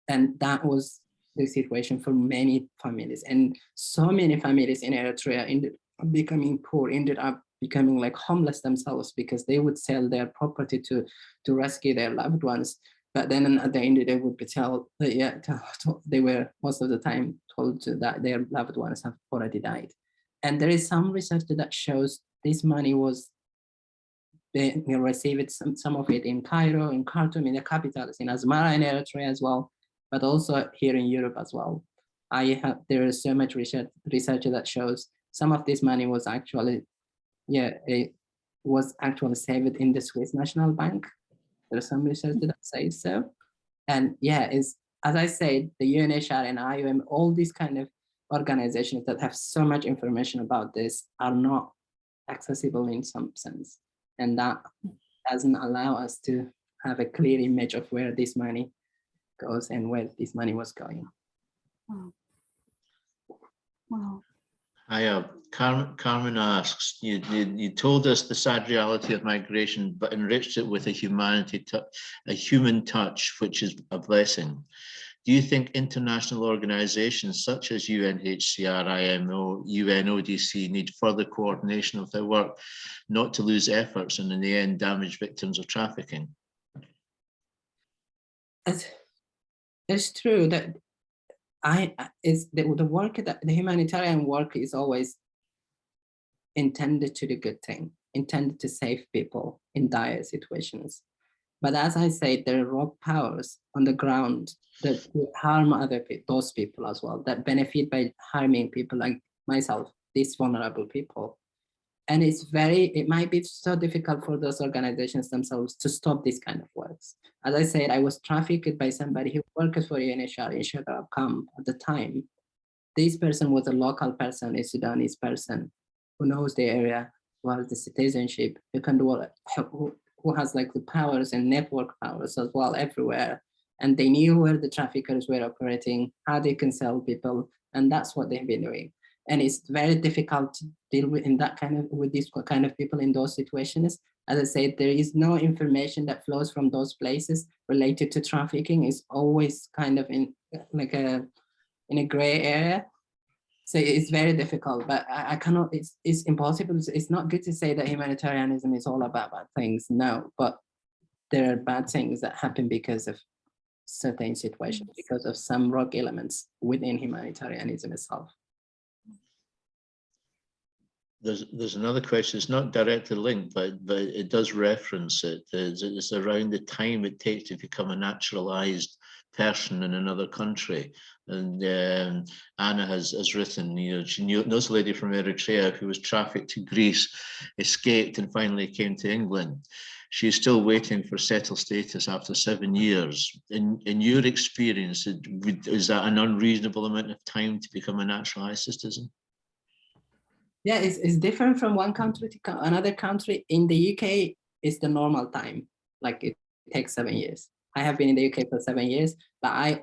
And that was the situation for many families. And so many families in Eritrea ended up becoming poor, ended up becoming like homeless themselves because they would sell their property to rescue their loved ones. But then at the end, they would be told that, they were most of the time told that their loved ones have already died. And there is some research that shows this money was, they received some of it in Cairo, in Khartoum, in the capitals, in Asmara, in Eritrea as well, but also here in Europe as well. There is so much research that shows some of this money was actually, it was actually saved in the Swiss National Bank. There's some research that says so. And as I said, the UNHCR and IOM, all these kind of organizations that have so much information about this are not accessible in some sense. And that doesn't allow us to have a clear image of where this money goes and where this money was going. Wow. Hiya, Carmen asks, you told us the sad reality of migration, but enriched it with a human touch, which is a blessing. Do you think international organizations such as UNHCR, IMO, UNODC need further coordination of their work, not to lose efforts and in the end damage victims of trafficking? It's true that the work, the humanitarian work is always intended to do good thing, intended to save people in dire situations. But as I said, there are rogue powers on the ground that will harm those people as well, that benefit by harming people like myself, these vulnerable people. And it might be so difficult for those organizations themselves to stop this kind of works. As I said, I was trafficked by somebody who worked for UNHCR in Shagharab camp at the time. This person was a local person, a Sudanese person who knows the area, who has the citizenship, who has like the powers and network powers as well everywhere. And they knew where the traffickers were operating, how they can sell people, and that's what they've been doing. And it's very difficult to deal with with these kind of people in those situations. As I said, there is no information that flows from those places related to trafficking. It's always kind of in a gray area. So it's very difficult, but I cannot, it's impossible. It's not good to say that humanitarianism is all about bad things. No, but there are bad things that happen because of certain situations, because of some rogue elements within humanitarianism itself. There's another question. It's not directly linked, but it does reference it. It's around the time it takes to become a naturalized person in another country. And Anna has written, she knows a lady from Eritrea who was trafficked to Greece, escaped, and finally came to England. She's still waiting for settled status after 7 years. In your experience, is that an unreasonable amount of time to become a naturalized citizen? Yeah, it's different from one country to another country. In the UK, it's the normal time. Like it takes 7 years. I have been in the UK for 7 years, but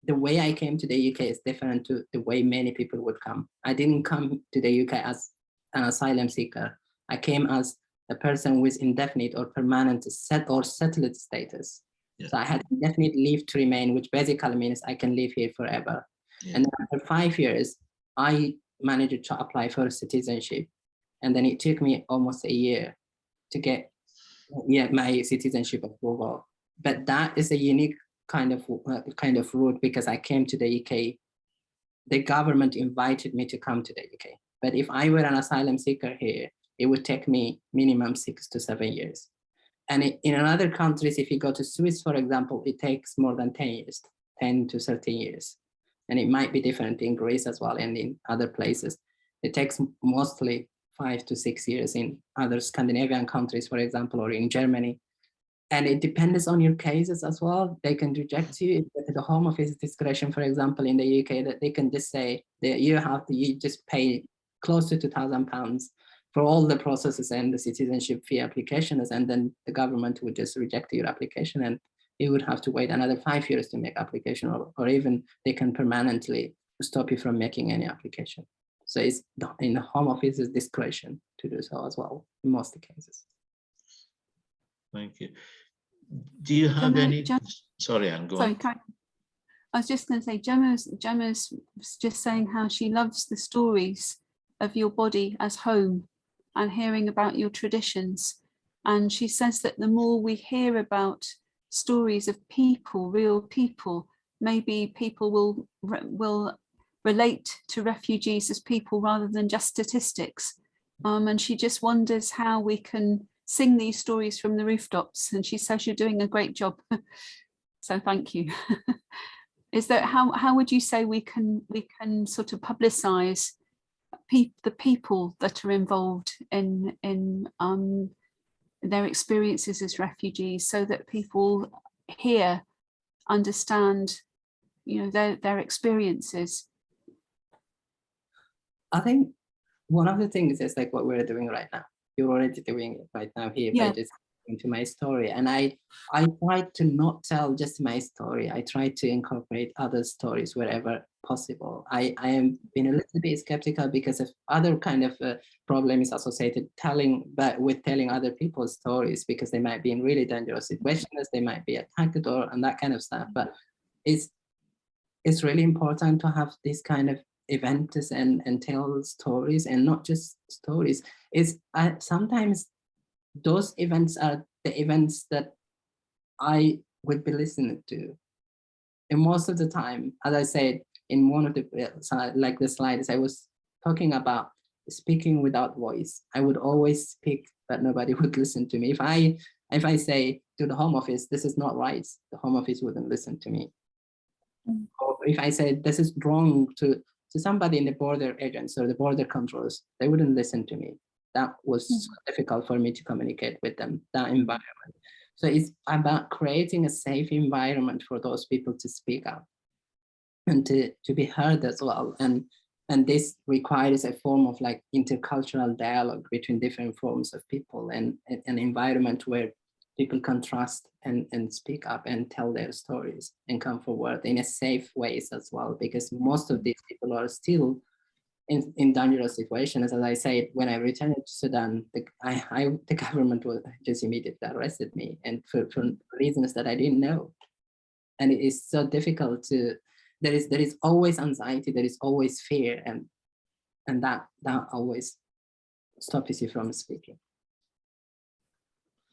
the way I came to the UK is different to the way many people would come. I didn't come to the UK as an asylum seeker. I came as a person with indefinite or permanent settled status. So I had indefinite leave to remain, which basically means I can live here forever. Yeah. And then after 5 years, I managed to apply for citizenship. And then it took me almost a year to get my citizenship approval. But that is a unique kind of route, because I came to the UK. The government invited me to come to the UK. But if I were an asylum seeker here, it would take me minimum 6 to 7 years. And in other countries, if you go to Swiss, for example, it takes more than 10 years, 10 to 13 years. And it might be different in Greece as well and in other places. It takes mostly 5 to 6 years in other Scandinavian countries, for example, or in Germany. And it depends on your cases as well. They can reject you. At the Home Office discretion, for example, in the UK, that they can just say that you just pay close to £2,000 for all the processes and the citizenship fee applications, and then the government would just reject your application, and you would have to wait another 5 years to make application, or even they can permanently stop you from making any application. So it's in the Home Office's discretion to do so as well in most cases. Thank you. Do you have any? Sorry, Anne, go on. Sorry, I was just going to say, Gemma's just saying how she loves the stories of your body as home and hearing about your traditions. And she says that the more we hear about stories of people, real people, maybe people will relate to refugees as people rather than just statistics. And she just wonders how we can sing these stories from the rooftops. And she says you're doing a great job. So thank you. Is that how would you say we can sort of publicize the people that are involved in their experiences as refugees, so that people here understand, their experiences? I think one of the things is like what we're doing right now. You're already doing it right now here by just into my story, and I try to not tell just my story. I try to incorporate other stories wherever possible. I am being a little bit skeptical because of other kind of problems associated with telling other people's stories, because they might be in really dangerous situations, they might be attacked and that kind of stuff. But it's really important to have this kind of events and tell stories, and not just stories. Sometimes those events are the events that I would be listening to. And most of the time, as I said in one of the slides, I was talking about speaking without voice. I would always speak, but nobody would listen to me. If I say to the Home Office, this is not right, the Home Office wouldn't listen to me. Or if I say this is wrong to somebody in the border agents or the border controls, they wouldn't listen to me. That was so difficult for me to communicate with them, that environment. So it's about creating a safe environment for those people to speak up and to be heard as well. And this requires a form of like intercultural dialogue between different forms of people, and an environment where people can trust and speak up and tell their stories and come forward in a safe ways as well, because most of these people are still in dangerous situations. As I said, when I returned to Sudan, the government just immediately arrested me, and for reasons that I didn't know. And it is so difficult to, there is always anxiety, there is always fear, and that always stops you from speaking.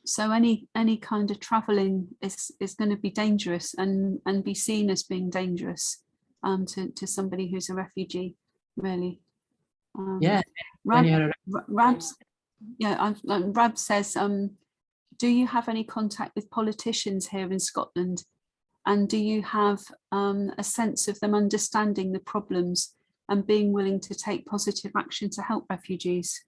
So any kind of traveling is going to be dangerous and be seen as being dangerous to somebody who's a refugee, really. Rab says, do you have any contact with politicians here in Scotland, and do you have a sense of them understanding the problems and being willing to take positive action to help refugees?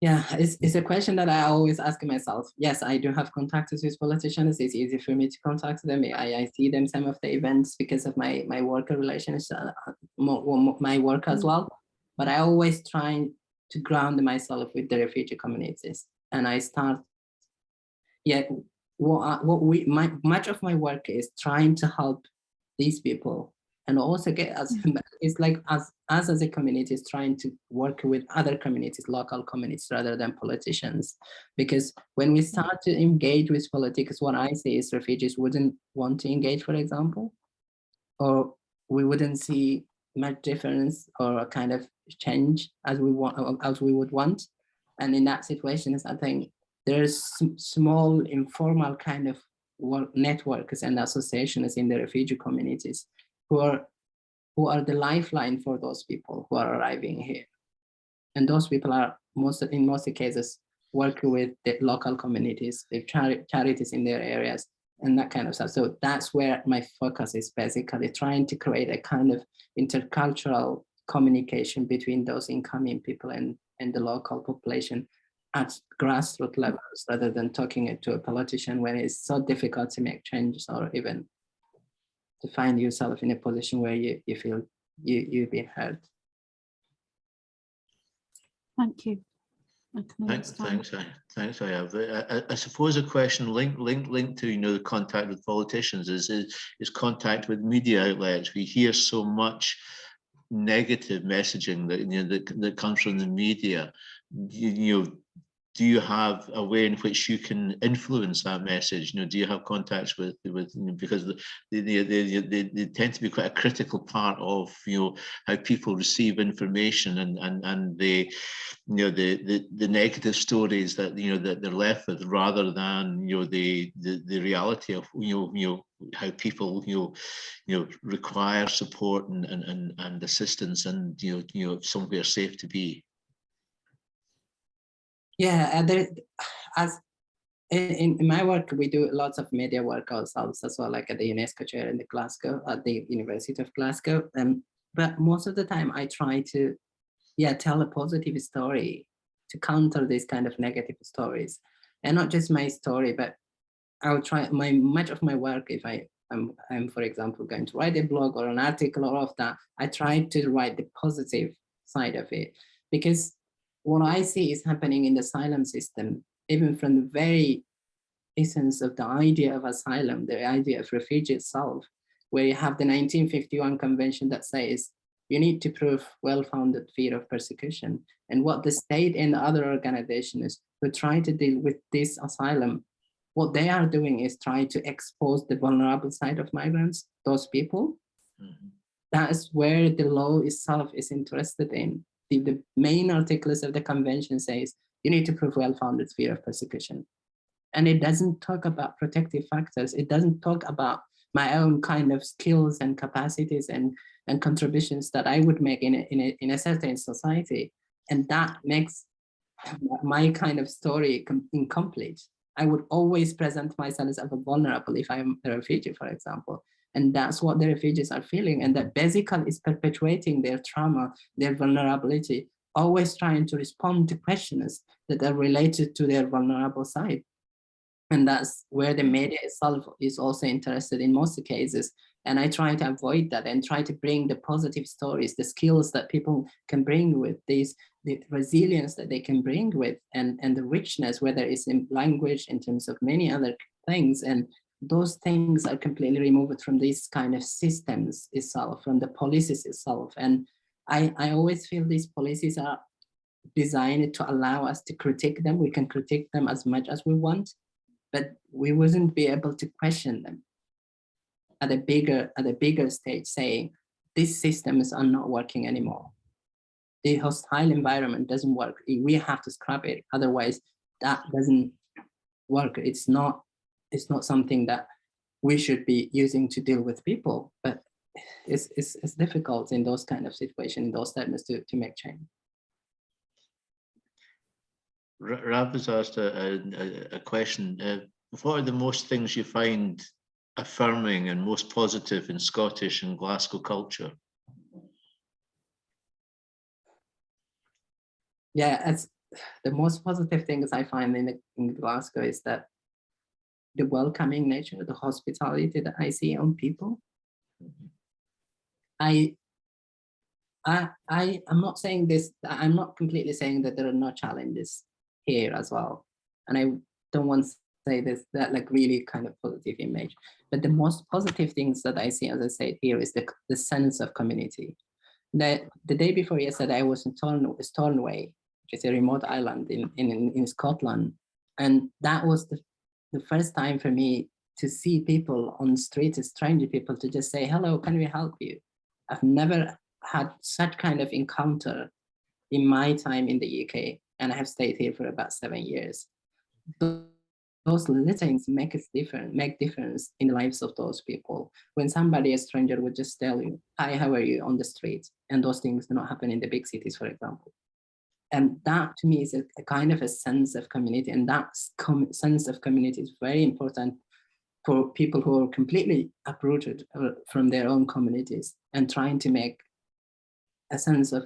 Yeah, it's a question that I always ask myself. Yes, I do have contacts with politicians. It's easy for me to contact them. I see them some of the events because of my worker relations, my work as well. But I always try to ground myself with the refugee communities. And I start, much of my work is trying to help these people and also get us, it's like us as a community is trying to work with other communities, local communities, rather than politicians. Because when we start to engage with politics, what I see is refugees wouldn't want to engage, for example, or we wouldn't see much difference or a kind of change as we would want. And in that situation, I think there's small informal kind of networks and associations in the refugee communities who are the lifeline for those people who are arriving here. And those people are in most cases working with the local communities, the charities in their areas, and that kind of stuff. So that's where my focus is, basically trying to create a kind of intercultural communication between those incoming people and the local population at grassroots levels, rather than talking it to a politician when it's so difficult to make changes, or even to find yourself in a position where you feel you've been heard. Thank you. I can understand. Thanks, Hyab. I suppose a question linked to the contact with politicians is contact with media outlets. We hear so much negative messaging that comes from the media. Do you have a way in which you can influence that message? Do you have contacts with because they tend to be quite a critical part of how people receive information and the negative stories that that they're left with, rather than the reality of how people require support and assistance and somewhere safe to be. Yeah, as in my work, we do lots of media work ourselves as well, like at the UNESCO chair in Glasgow, at the University of Glasgow. But most of the time I try to, tell a positive story to counter these kind of negative stories. And not just my story, but I will try much of my work, if I'm, for example, going to write a blog or an article or all of that, I try to write the positive side of it. Because what I see is happening in the asylum system, even from the very essence of the idea of asylum, the idea of refugee itself, where you have the 1951 convention that says you need to prove well-founded fear of persecution. And what the state and other organizations who try to deal with this asylum, what they are doing is try to expose the vulnerable side of migrants, those people. Mm-hmm. That is where the law itself is interested in. The main articles of the convention says you need to prove well-founded fear of persecution. And it doesn't talk about protective factors. It doesn't talk about my own kind of skills and capacities and contributions that I would make in a certain society. And that makes my kind of story incomplete. I would always present myself as vulnerable if I'm a refugee, for example. And that's what the refugees are feeling. And that basically is perpetuating their trauma, their vulnerability, always trying to respond to questions that are related to their vulnerable side. And that's where the media itself is also interested in most cases. And I try to avoid that and try to bring the positive stories, the skills that people can bring with these, the resilience that they can bring with, and the richness, whether it's in language, in terms of many other things. And those things are completely removed from these kind of systems itself, from the policies itself. And I always feel these policies are designed to allow us to critique them. We can critique them as much as we want, but we wouldn't be able to question them at a bigger stage, saying these systems are not working anymore. The hostile environment doesn't work. We have to scrap it. Otherwise, that doesn't work. It's not something that we should be using to deal with people, but it's difficult in those kind of situations, in those terms, to make change. Rab has asked a question. What are the most things you find affirming and most positive in Scottish and Glasgow culture? Yeah, it's the most positive things I find in Glasgow is that the welcoming nature, the hospitality that I see on people. I'm not saying this, I'm not completely saying that there are no challenges here as well. And I don't want to say this, that like really kind of positive image. But the most positive things that I see, as I said here, is the sense of community. The day before yesterday, I was in Stornoway, which is a remote island in Scotland. And that was the first time for me to see people on the street, stranger people, to just say, hello, can we help you? I've never had such kind of encounter in my time in the UK, and I have stayed here for about 7 years. Those little things make difference in the lives of those people. When somebody, a stranger, would just tell you, hi, how are you, on the street, and those things do not happen in the big cities, for example. And that to me is a kind of a sense of community, and that sense of community is very important for people who are completely uprooted from their own communities and trying to make a sense of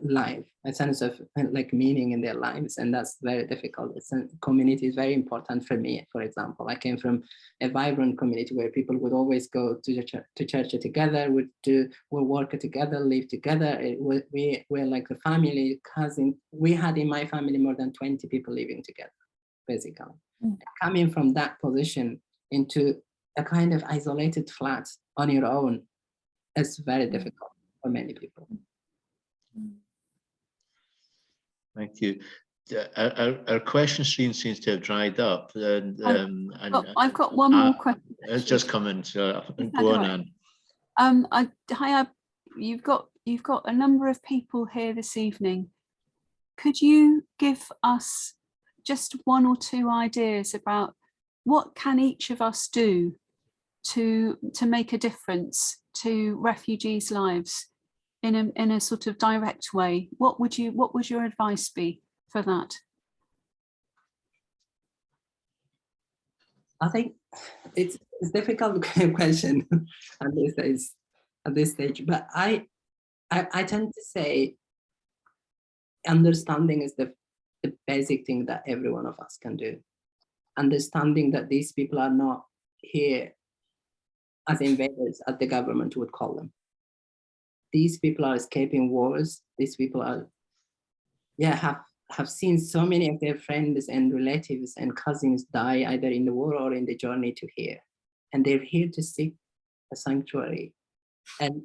life, a sense of like meaning in their lives, and that's very difficult. Community is very important for me. For example, I came from a vibrant community where people would always go to church together, would work together, live together. We were like a family, cousin. We had in my family more than 20 people living together, basically. Coming from that position into a kind of isolated flat on your own is very difficult for many people. Thank you. Our question stream seems to have dried up. And I've got one more question. It's just coming. So go on, Anne. Hyab, you've got a number of people here this evening. Could you give us just one or two ideas about what can each of us do to make a difference to refugees' lives in a sort of direct way? What would your advice be for that? I think it's a difficult question at this stage, but I tend to say understanding is the basic thing that every one of us can do. Understanding that these people are not here as invaders, as the government would call them. These people are escaping wars. These people are, have seen so many of their friends and relatives and cousins die either in the war or in the journey to here. And they're here to seek a sanctuary. And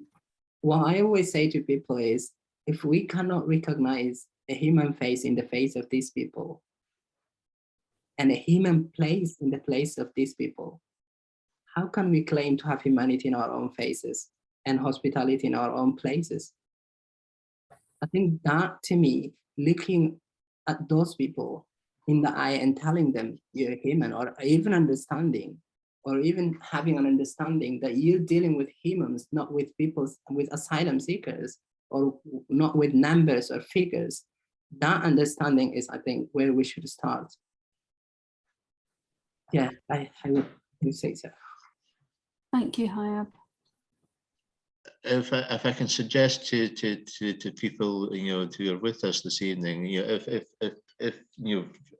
what I always say to people is, if we cannot recognize a human face in the face of these people and a human place in the place of these people, how can we claim to have humanity in our own faces and hospitality in our own places? I think that, to me, looking at those people in the eye and telling them you're human, or even understanding, or even having an understanding that you're dealing with humans, not with people, with asylum seekers, or not with numbers or figures. That understanding is, I think, where we should start. Yeah, I would say so. Thank you, Hyab. If I can suggest to people, who are with us this evening, if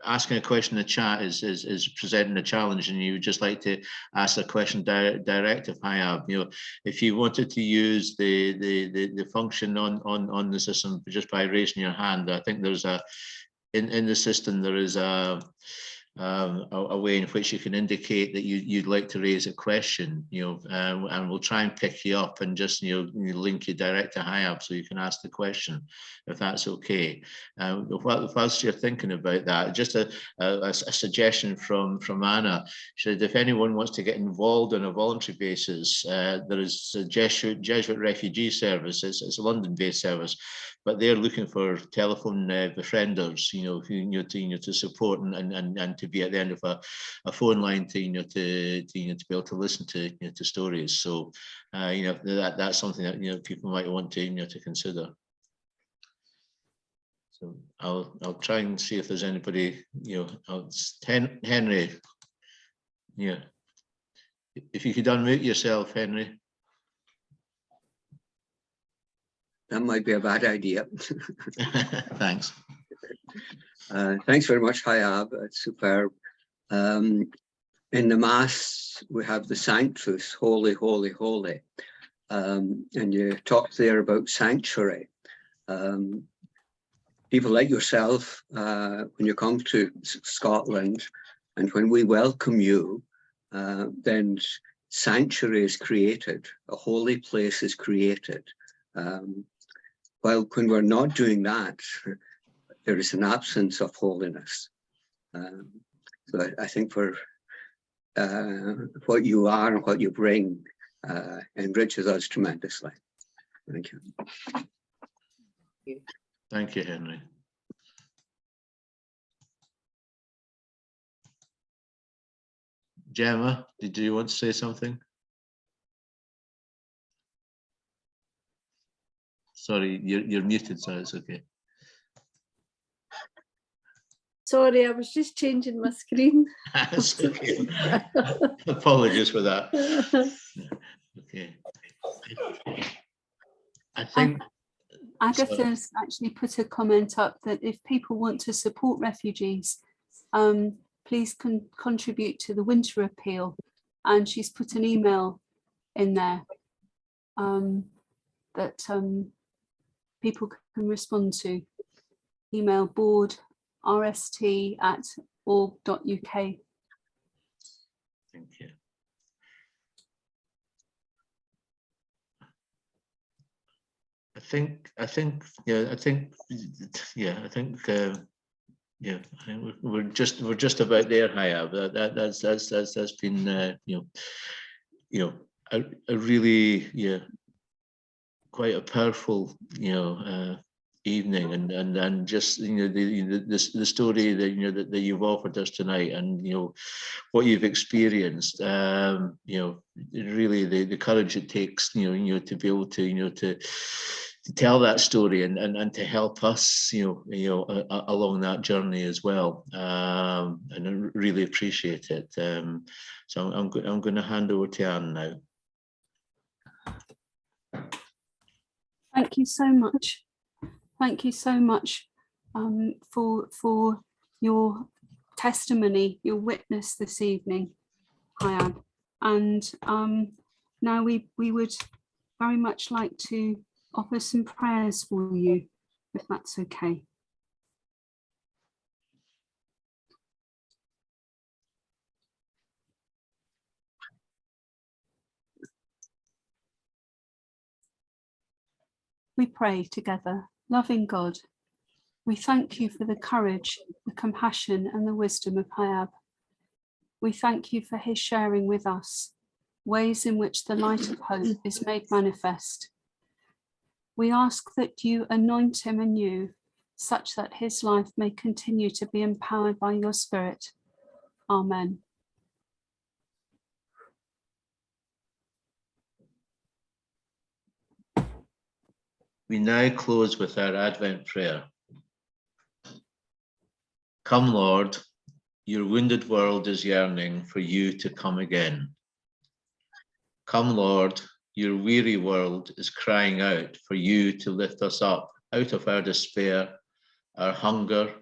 asking a question in the chat is presenting a challenge, and you would just like to ask a question direct of Hyab, if you wanted to use the function on the system just by raising your hand, I think there's in the system there is a way in which you can indicate that you'd like to raise a question, and we'll try and pick you up and just link you direct to Hyab so you can ask the question, if that's okay. Whilst you're thinking about that, just a suggestion from Anna. She said if anyone wants to get involved on a voluntary basis, there is a Jesuit refugee service. It's a London-based service, but they're looking for telephone befrienders, who to support and to be at the end of a phone line to be able to listen to stories. So that's something that people might want to consider. So I'll try and see if there's anybody. Henry. Yeah, if you could unmute yourself, Henry. That might be a bad idea. Thanks. Thanks very much, Hyab. It's superb. In the Mass, we have the Sanctus, holy, holy, holy. And you talked there about sanctuary. People like yourself, when you come to Scotland, And when we welcome you, then sanctuary is created, a holy place is created. While when we're not doing that, there is an absence of holiness. So I think for what you are and what you bring enriches us tremendously. Thank you. Thank you, Henry. Gemma, did you want to say something? Sorry, you're muted, so it's okay. Sorry, I was just changing my screen. That's okay. Apologies for that. Okay. I think Agatha's actually put a comment up that if people want to support refugees, please contribute to the winter appeal. And she's put an email in there that people can respond to. Email board@rst.org.uk. Thank you. I think we're just about there, Hyab. That's been a really quite a powerful evening, and just the story that that you've offered us tonight, and what you've experienced. Really the courage it takes to be able to tell that story and to help us along that journey as well, and I really appreciate it. So I'm going to hand over to Anne now. Thank you so much. Thank you so much for your testimony, your witness this evening, Hyab. And now we would very much like to offer some prayers for you, if that's okay. We pray together. Loving God, we thank you for the courage, the compassion and the wisdom of Hyab. We thank you for his sharing with us ways in which the light of hope is made manifest. We ask that you anoint him anew, such that his life may continue to be empowered by your Spirit. Amen. We now close with our Advent prayer. Come, Lord, your wounded world is yearning for you to come again. Come, Lord, your weary world is crying out for you to lift us up out of our despair, our hunger,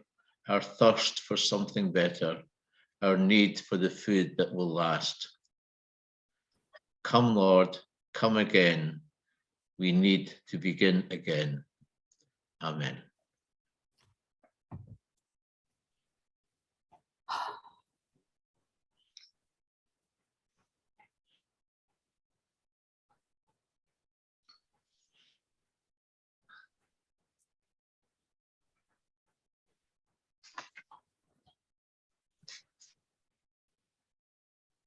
our thirst for something better, our need for the food that will last. Come, Lord, come again. We need to begin again. Amen.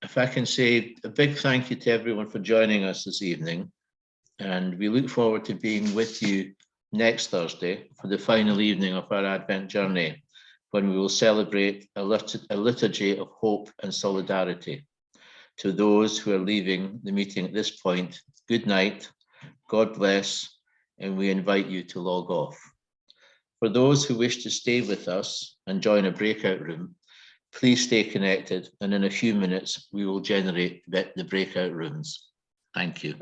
If I can say a big thank you to everyone for joining us this evening. And we look forward to being with you next Thursday for the final evening of our Advent journey, when we will celebrate a liturgy of hope and solidarity. To those who are leaving the meeting at this point, good night, God bless, and we invite you to log off. For those who wish to stay with us and join a breakout room, please stay connected, and in a few minutes we will generate the breakout rooms. Thank you.